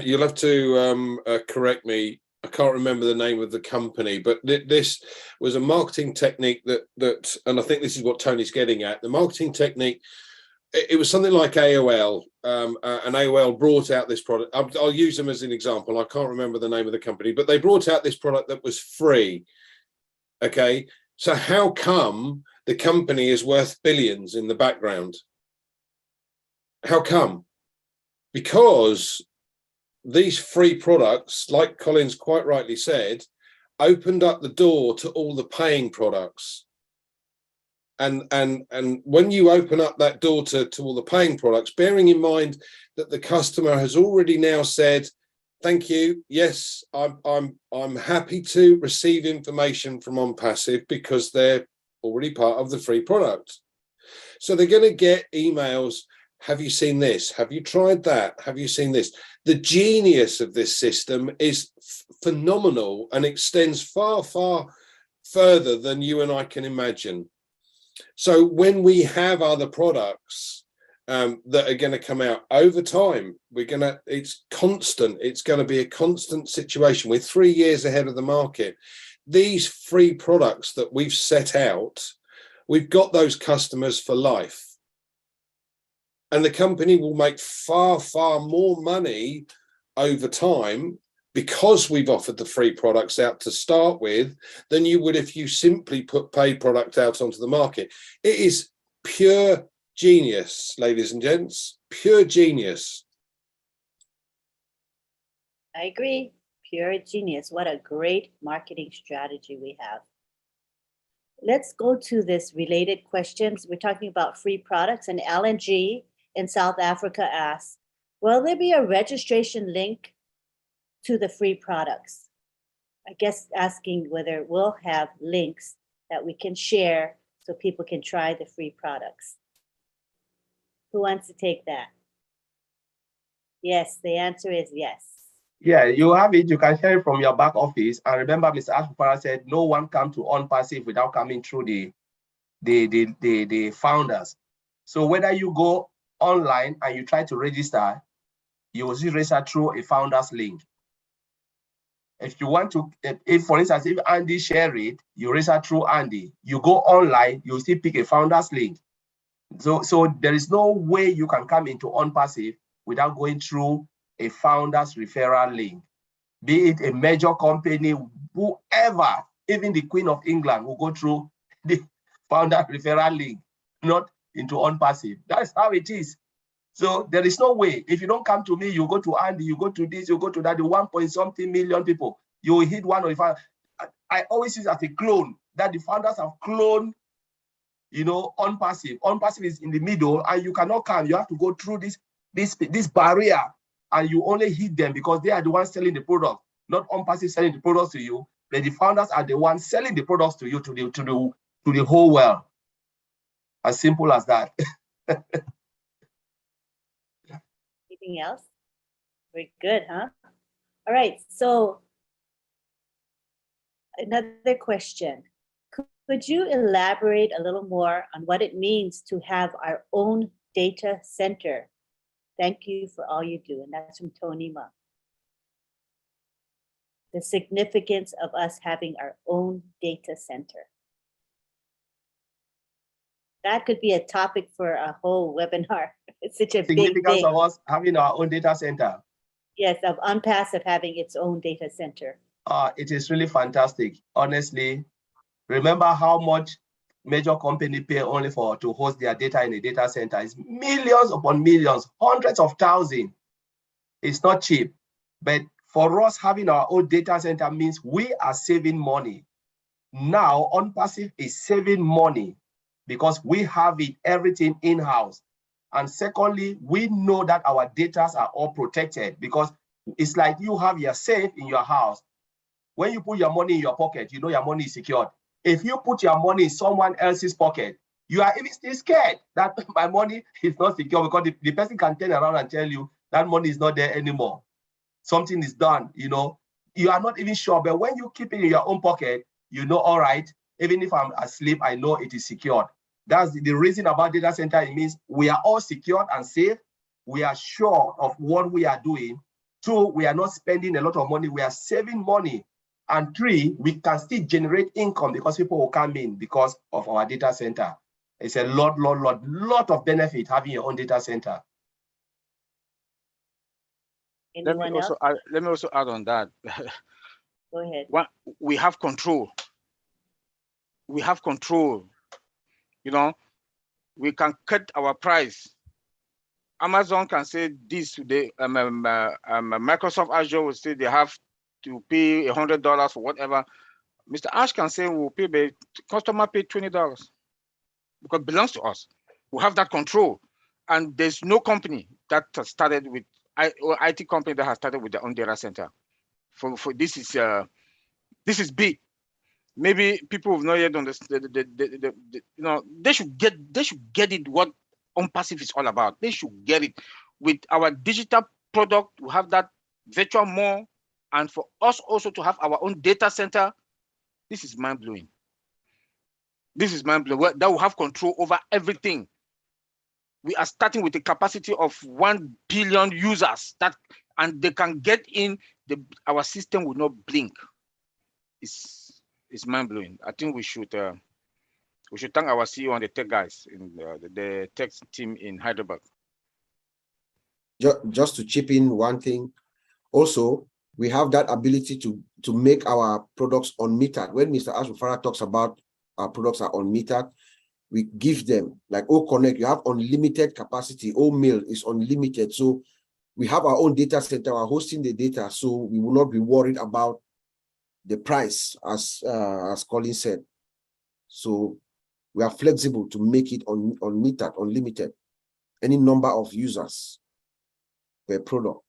you'll have to correct me. I can't remember the name of the company, but this was a marketing technique that, and I think this is what Tony's getting at. The marketing technique, it was something like AOL, and AOL brought out this product. I'll use them as an example. I can't remember the name of the company, but they brought out this product that was free. Okay, so how come the company is worth billions in the background? How come? Because these free products, like Collins quite rightly said, opened up the door to all the paying products. And when you open up that door to all the paying products, bearing in mind that the customer has already now said, thank you, yes, I'm happy to receive information from ONPASSIVE because they're already part of the free product. So they're going to get emails. Have you seen this? Have you tried that? Have you seen this? The genius of this system is phenomenal and extends far, far further than you and I can imagine. So when we have other products that are going to come out over time, it's constant. It's going to be a constant situation. We're 3 years ahead of the market. These free products that we've set out, we've got those customers for life. And the company will make far, far more money over time because we've offered the free products out to start with than you would if you simply put paid product out onto the market. It is pure genius, ladies and gents, pure genius. I agree. Pure genius. What a great marketing strategy we have. Let's go to this related questions. We're talking about free products, and Alan G in South Africa asks, will there be a registration link to the free products? I guess asking whether we'll have links that we can share so people can try the free products. Who wants to take that? Yes, the answer is yes. Yeah, you have it. You can share it from your back office. And remember, Mr. Ashbufara said, no one come to ONPASSIVE without coming through the founders. So whether you go online and you try to register, you will see register through a founders link. If you want to, if for instance, if Andy share it, you register through Andy. You go online, you still pick a founders link. So there is no way you can come into ONPASSIVE without going through a founders referral link. Be it a major company, whoever, even the Queen of England will go through the founder referral link, not into ONPASSIVE. That's how it is. So there is no way. If you don't come to me, you go to Andy, you go to this, you go to that, the 1.something million people, you will hit one of the founders. I always use it as a clone, that the founders have cloned, you know, ONPASSIVE. ONPASSIVE is in the middle, and you cannot come. You have to go through this barrier, and you only hit them because they are the ones selling the product, not ONPASSIVE selling the products to you. But the founders are the ones selling the products to you, to the whole world. As simple as that. Anything else? Very good, huh? All right, so another question. Could you elaborate a little more on what it means to have our own data center? Thank you for all you do. And that's from Tony Ma. The significance of us having our own data center. That could be a topic for a whole webinar. It's such a big Significance thing. of us having our own data center. Yes, of ONPASSIVE having its own data center. It is really fantastic. Honestly, remember how much major company pay only to host their data in a data center. It's millions upon millions, hundreds of thousands. It's not cheap. But for us, having our own data center means we are saving money. Now, ONPASSIVE is saving money because we have everything in-house. And secondly, we know that our data are all protected, because it's like you have your safe in your house. When you put your money in your pocket, you know your money is secured. If you put your money in someone else's pocket, you are even still scared that my money is not secure, because the person can turn around and tell you that money is not there anymore. Something is done, you know. You are not even sure, but when you keep it in your own pocket, you know, all right, even if I'm asleep, I know it is secured. That's the reason about data center. It means we are all secured and safe. We are sure of what we are doing. 2, we are not spending a lot of money. We are saving money. And 3, we can still generate income because people will come in because of our data center. It's a lot of benefit having your own data center. Anyone else? Let me also add on that. Go ahead. We have control. We have control. You know, we can cut our price. Amazon can say this today. Microsoft Azure will say they have to pay $100 for whatever. Mr. Ash can say we'll pay, the customer pay $20 because it belongs to us. We have that control, and there's no company that has started with IT company that has started with their own data center. For this is big. Maybe people have not yet understood. You know, they should get it what ONPASSIVE is all about. They should get it. With our digital product, we have that virtual mall, and for us also to have our own data center. This is mind blowing. This is mind blowing. That will have control over everything. We are starting with a capacity of 1 billion users and they can get in. Our system will not blink. It's mind blowing. I think we should thank our CEO and the tech guys in the tech team in Hyderabad. just to chip in one thing, also, we have that ability to make our products unmetered. When Mr. Ash Mufara talks about our products are unmetered, we give them, like OConnect, you have unlimited capacity. OMail is unlimited. So we have our own data center, we're hosting the data, so we will not be worried about the price, as Colin said. So we are flexible to make it unmetered, unlimited, any number of users per product.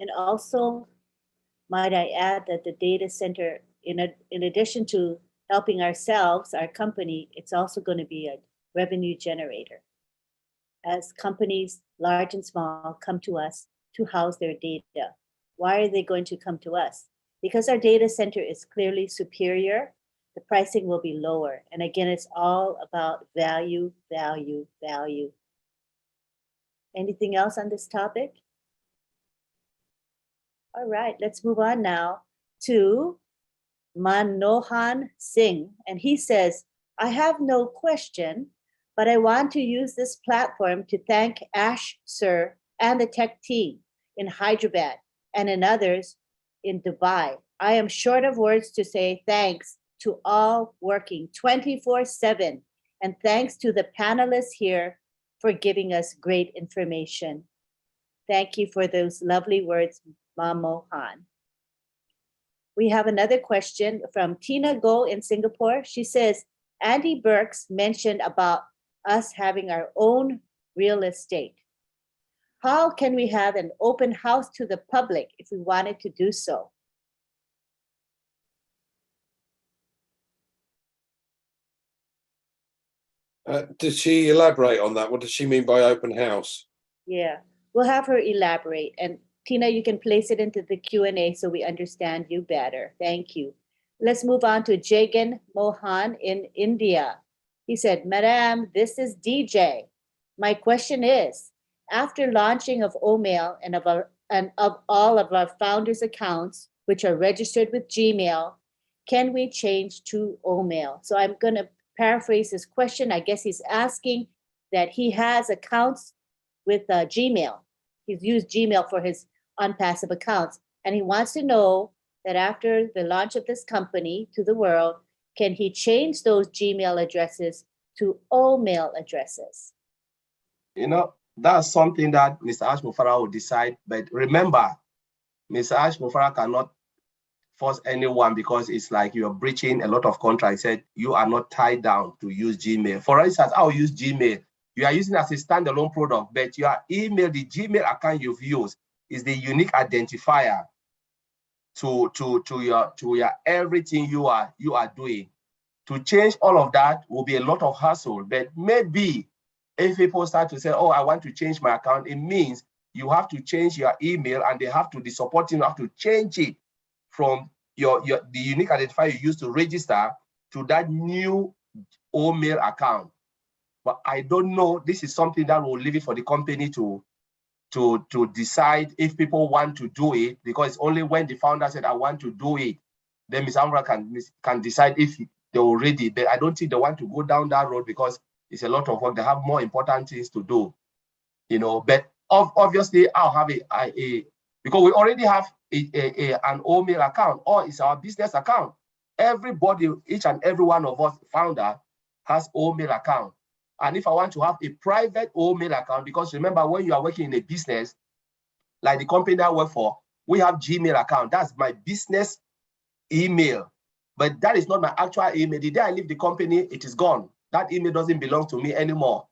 And also, might I add that the data center, in addition to helping ourselves, our company, it's also going to be a revenue generator. As companies, large and small, come to us to house their data. Why are they going to come to us? Because our data center is clearly superior, the pricing will be lower. And again, it's all about value, value, value. Anything else on this topic? All right, let's move on now to Manohan Singh. And he says, I have no question, but I want to use this platform to thank Ash Sir and the tech team in Hyderabad and in others in Dubai. I am short of words to say thanks to all working 24/7, and thanks to the panelists here for giving us great information. Thank you for those lovely words, Mamohan. We have another question from Tina Go in Singapore. She says, Andy Burks mentioned about us having our own real estate. How can we have an open house to the public if we wanted to do so? Did she elaborate on that? What does she mean by open house? Yeah, we'll have her elaborate. And Tina, you can place it into the Q&A so we understand you better. Thank you. Let's move on to Jagan Mohan in India. He said, Madam, this is DJ. My question is, after launching of OMail and of all of our founders' accounts, which are registered with Gmail, can we change to OMail? So I'm going to paraphrase his question. I guess he's asking that he has accounts with Gmail. He's used Gmail for his ONPASSIVE accounts. And he wants to know that after the launch of this company to the world, can he change those Gmail addresses to OMail addresses? You know, that's something that Mr. Ash Mufara will decide. But remember, Mr. Ash Mufara cannot force anyone, because it's like you're breaching a lot of contracts. He said you are not tied down to use Gmail. For instance, I'll use Gmail. You are using it as a standalone product, but your email, the Gmail account you've used, is the unique identifier to your everything you are doing. To change all of that will be a lot of hassle. But maybe if people start to say, oh, I want to change my account, it means you have to change your email, and they have to, the support team have to change it from the unique identifier you used to register to that new OMail account. But I don't know. This is something that will leave it for the company to decide if people want to do it, because it's only when the founder said, I want to do it, then Ms. Amra can decide if they will read it. But I don't think they want to go down that road, because it's a lot of work. They have more important things to do, you know. But obviously, I'll have because we already have an OMail account, or it's our business account. Everybody, each and every one of us founder has OMail account. And if I want to have a private OMail account, because remember, when you are working in a business, like the company I work for, we have Gmail account. That's my business email. But that is not my actual email. The day I leave the company, it is gone. That email doesn't belong to me anymore.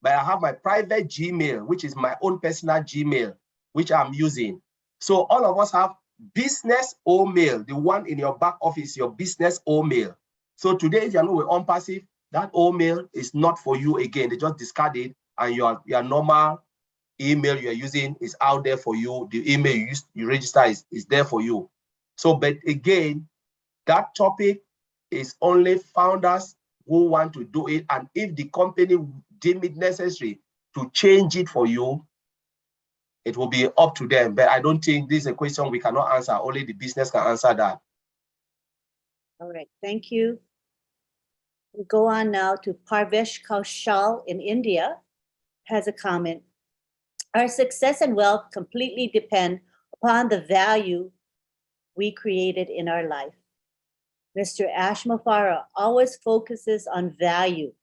But I have my private Gmail, which is my own personal Gmail, which I'm using. So all of us have business OMail. The one in your back office, your business OMail. So today, if you're not with ONPASSIVE, that OMail is not for you again. They just discard it, and your normal email you're using is out there for you. The email you register is there for you. So, but again, that topic is only founders who want to do it. And if the company deem it necessary to change it for you, it will be up to them. But I don't think this is a question we cannot answer. Only the business can answer that. All right, thank you. We go on now to Parvesh Kaushal in India, has a comment. Our success and wealth completely depend upon the value we created in our life. Mr. Ash Mufareh always focuses on value.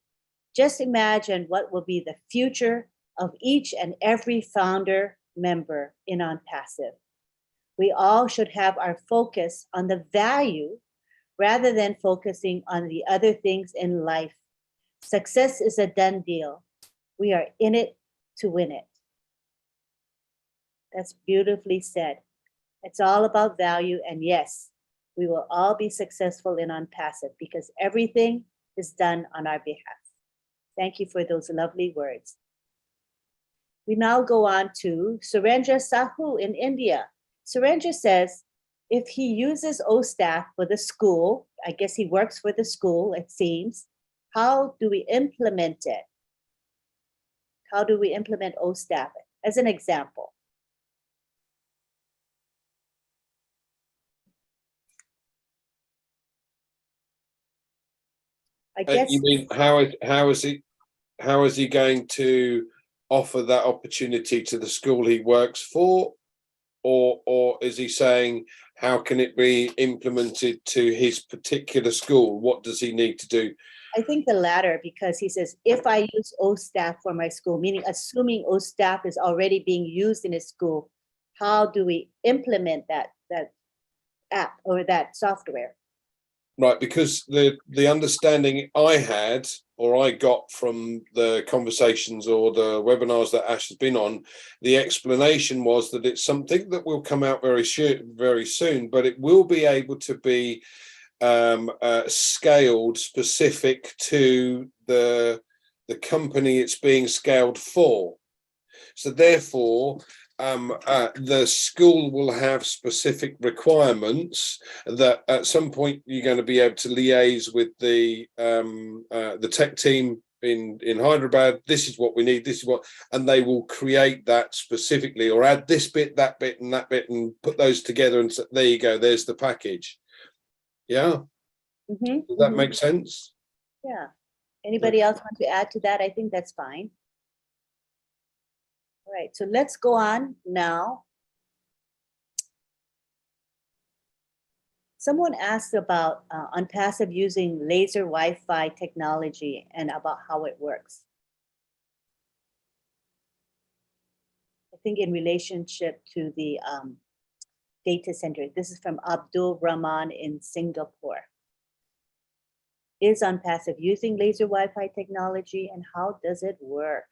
Just imagine what will be the future of each and every founder member in ONPASSIVE. We all should have our focus on the value rather than focusing on the other things in life. Success is a done deal. We are in it to win it. That's beautifully said. It's all about value, and yes, we will all be successful in ONPASSIVE because everything is done on our behalf. Thank you for those lovely words. We now go on to Surendra Sahu in India. Surendra says, if he uses OStaff for the school, I guess he works for the school, it seems, how do we implement it? How do we implement OStaff as an example? I guess. You mean how is he going to offer that opportunity to the school he works for, or is he saying how can it be implemented to his particular school? What does he need to do? I think the latter, because he says, if I use OStaff for my school, meaning assuming OStaff is already being used in his school, how do we implement that app or that software? Right, because the understanding I had or I got from the conversations or the webinars that Ash has been on, the explanation was that it's something that will come out very soon, but it will be able to be scaled specific to the company it's being scaled for. So therefore, the school will have specific requirements that at some point you're going to be able to liaise with the tech team in Hyderabad. This is what we need. This is what, and they will create that specifically, or add this bit, that bit, and that bit, and put those together. And so, there you go. There's the package. Yeah. Mm-hmm, Does that make sense? Yeah. Anybody else want to add to that? I think that's fine. All right, so let's go on now. Someone asked about ONPASSIVE using laser Wi-Fi technology and about how it works. I think in relationship to the data center. This is from Abdul Rahman in Singapore. Is ONPASSIVE using laser Wi-Fi technology and how does it work?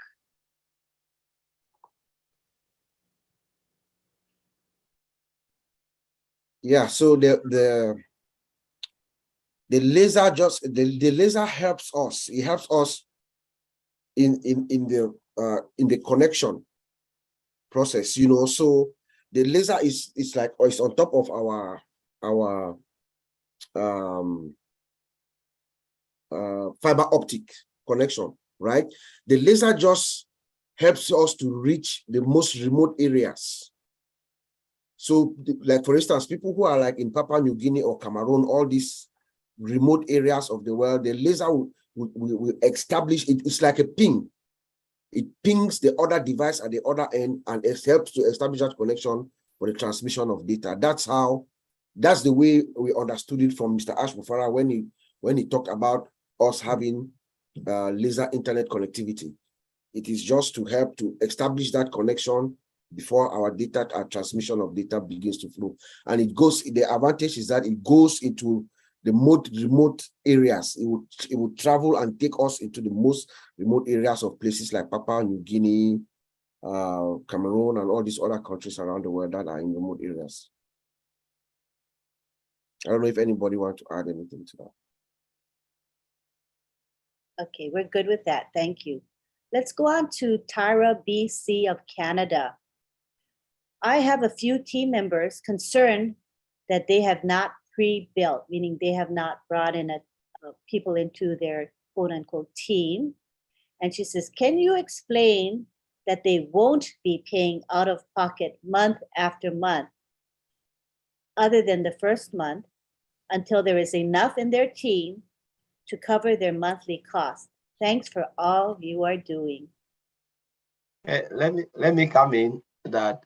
Yeah, so the laser the laser helps us. It helps us in the connection process, you know. So the laser is like, or it's on top of our fiber optic connection, right? The laser just helps us to reach the most remote areas. So, like for instance, people who are like in Papua New Guinea or Cameroon, all these remote areas of the world, the laser will establish it. It's like a ping. It pings the other device at the other end, and it helps to establish that connection for the transmission of data. That's the way we understood it from Mr. Ash Mufareh when he talked about us having laser internet connectivity. It is just to help to establish that connection before our transmission of data begins to flow. And the advantage is that it goes into the most remote areas. It will travel and take us into the most remote areas of places like Papua New Guinea, Cameroon, and all these other countries around the world that are in remote areas. I don't know if anybody wants to add anything to that. Okay, we're good with that. Thank you. Let's go on to Tara BC of Canada. I have a few team members concerned that they have not pre-built, meaning they have not brought in people into their quote unquote team. And she says, can you explain that they won't be paying out of pocket month after month, other than the first month, until there is enough in their team to cover their monthly costs. Thanks for all you are doing. Let me come in that.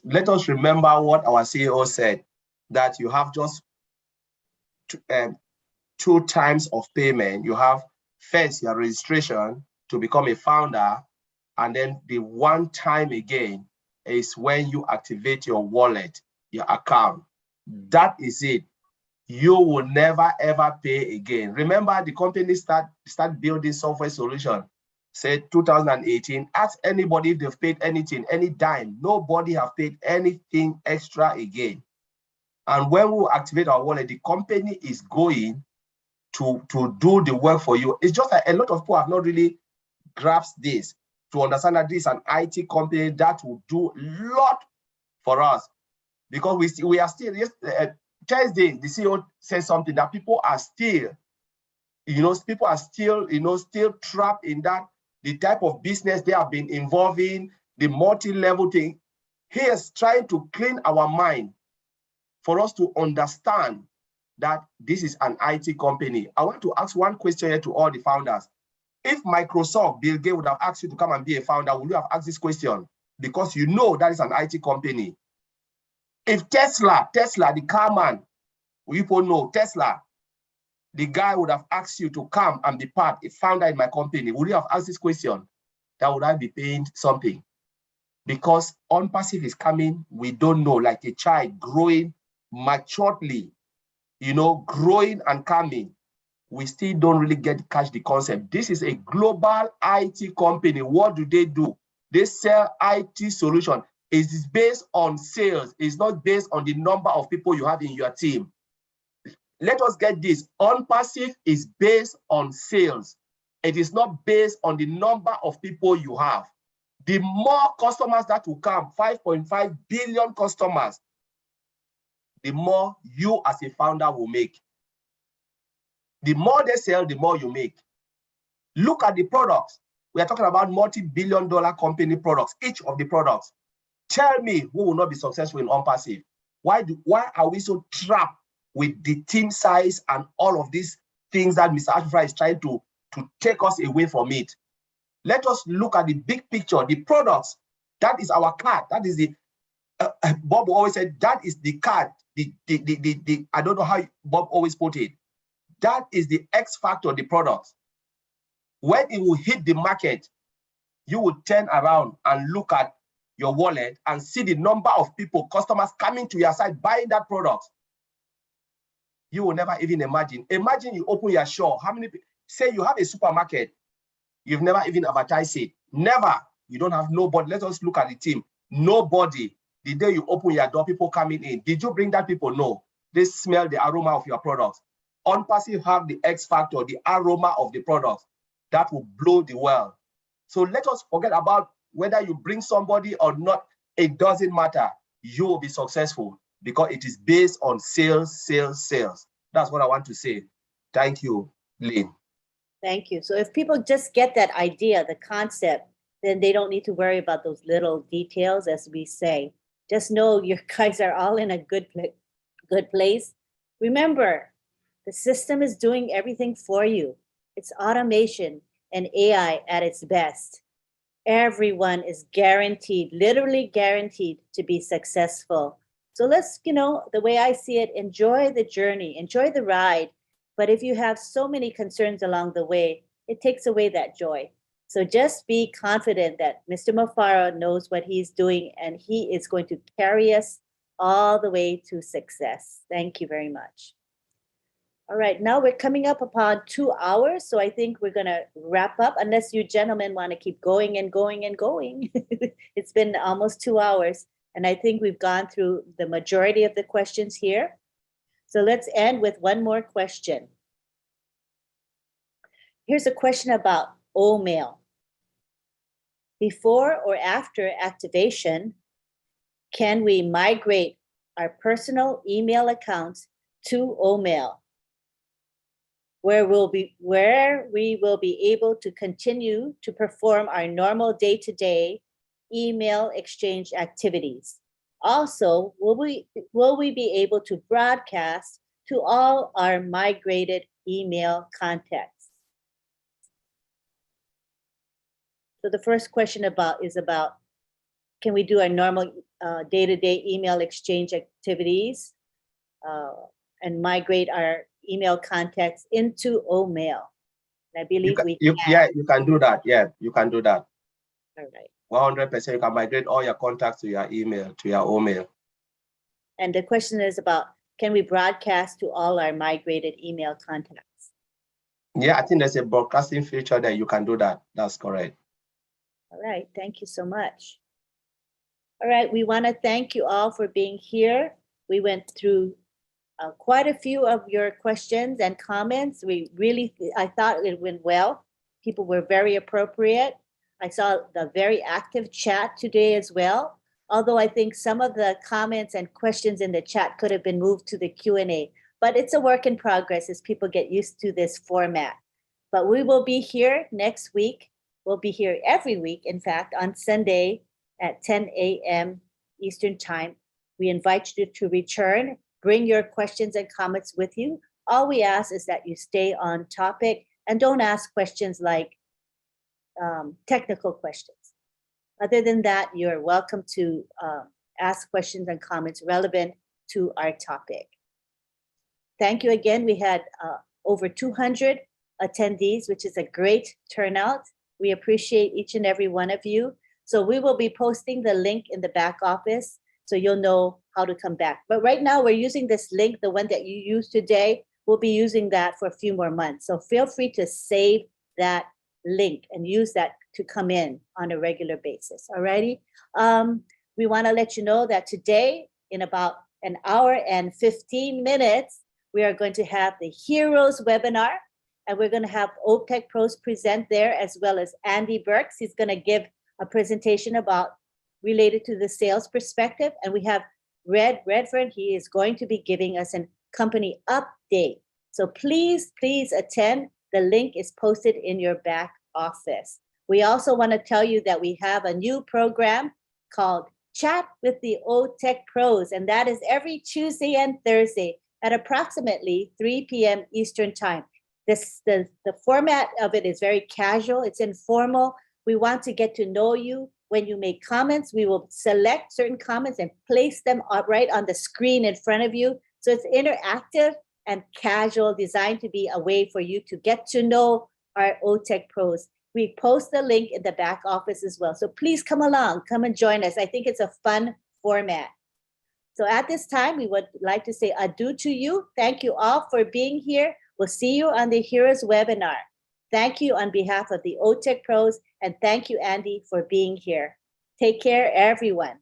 Let us remember what our CEO said, that you have just two times of payment. You have first your registration to become a founder, and then the one time again is when you activate your wallet, your account. That is it. You will never ever pay again. Remember, the company start building software solution, say 2018. Ask anybody if they've paid anything, any dime. Nobody have paid anything extra again. And when we activate our wallet, the company is going to do the work for you. It's just that a lot of people have not really grasped this to understand that this is an IT company that will do a lot for us, because we are still, Thursday, the CEO says something that people are still, still trapped in that, the type of business they have been involving, the multi-level thing. He is trying to clean our mind for us to understand that this is an IT company. I want to ask one question here to all the founders. If Microsoft, Bill Gates would have asked you to come and be a founder, would you have asked this question? Because you know that is an IT company. If Tesla, the car man, people know Tesla, the guy would have asked you to come and be part, a founder in my company, would you have asked this question? That would I be paying something? Because ONPASSIVE is coming, we don't know, like a child growing maturely, growing and coming. We still don't really catch the concept. This is a global IT company. What do? They sell IT solution. It is based on sales. It's not based on the number of people you have in your team. Let us get this. ONPASSIVE is based on sales. It is not based on the number of people you have. The more customers that will come, 5.5 billion customers, the more you as a founder will make. The more they sell, the more you make. Look at the products. We are talking about multi-billion-dollar company products, each of the products. Tell me who will not be successful in ONPASSIVE. Why are we so trapped with the team size and all of these things that Mr. Ashfra is trying to take us away from it? Let us look at the big picture, the products. That is our card. That is the, Bob always said, that is the card. I don't know how Bob always put it. That is the X factor, the products. When it will hit the market, you will turn around and look at your wallet and see the number of people, customers coming to your site buying that product. You will never even imagine. Imagine you open your shop. How many people, say you have a supermarket, you've never even advertised it. Never. You don't have nobody. Let us look at the team. Nobody. The day you open your door, people coming in. Did you bring that people? No. They smell the aroma of your products. ONPASSIVE have the X factor, the aroma of the products that will blow the world. So let us forget about whether you bring somebody or not. It doesn't matter. You will be successful because it is based on sales, sales, sales. That's what I want to say. Thank you, Lynn. Thank you. So if people just get that idea, the concept, then they don't need to worry about those little details, as we say. Just know you guys are all in a good place. Remember, the system is doing everything for you. It's automation and AI at its best. Everyone is guaranteed, literally guaranteed to be successful. So let's, the way I see it, enjoy the journey, enjoy the ride. But if you have so many concerns along the way, it takes away that joy. So just be confident that Mr. Mufaro knows what he's doing and he is going to carry us all the way to success. Thank you very much. All right, now we're coming up upon 2 hours, so I think we're gonna wrap up unless you gentlemen wanna keep going and going and going. It's been almost 2 hours, and I think we've gone through the majority of the questions here. So let's end with one more question. Here's a question about OMail. Before or after activation, can we migrate our personal email accounts to OMail? Where we will be able to continue to perform our normal day-to-day email exchange activities. Also, will we be able to broadcast to all our migrated email contacts. So the first question is about, can we do our normal day-to-day email exchange activities and migrate our email contacts into OMail? And I believe we can. Yeah, you can do that. Yeah, you can do that. All right. 100%, you can migrate all your contacts to your email, to your OMail. And the question is about, can we broadcast to all our migrated email contacts? Yeah, I think there's a broadcasting feature that you can do that. That's correct. All right, thank you so much. All right, we want to thank you all for being here. We went through quite a few of your questions and comments. I thought it went well. People were very appropriate. I saw the very active chat today as well. Although I think some of the comments and questions in the chat could have been moved to the Q&A, but it's a work in progress as people get used to this format. But we will be here next week. We'll be here every week, in fact, on Sunday at 10 a.m. Eastern Time. We invite you to return. Bring your questions and comments with you. All we ask is that you stay on topic and don't ask questions like technical questions. Other than that, you're welcome to ask questions and comments relevant to our topic. Thank you again. We had over 200 attendees, which is a great turnout. We appreciate each and every one of you. So we will be posting the link in the back office so you'll know how to come back. But right now we're using this link, the one that you used today. We'll be using that for a few more months. So feel free to save that link and use that to come in on a regular basis. Alrighty. We want to let you know that today, in about an hour and 15 minutes, we are going to have the Heroes webinar, and we're going to have OTech Pros present there, as well as Andy Burks. He's going to give a presentation about related to the sales perspective, and we have Redford. He is going to be giving us a company update. So please attend. The link is posted in your back office. We also want to tell you that we have a new program called Chat with the OTech Pros, and that is every Tuesday and Thursday at approximately 3 p.m. Eastern Time. The format of it is very casual. It's informal. We want to get to know you. When you make comments, we will select certain comments and place them right on the screen in front of you. So it's interactive and casual, designed to be a way for you to get to know our OTech Pros. We post the link in the back office as well. So please come along, come and join us. I think it's a fun format. So at this time, we would like to say adieu to you. Thank you all for being here. We'll see you on the Heroes webinar. Thank you on behalf of the OTech Pros, and thank you, Andy, for being here. Take care, everyone.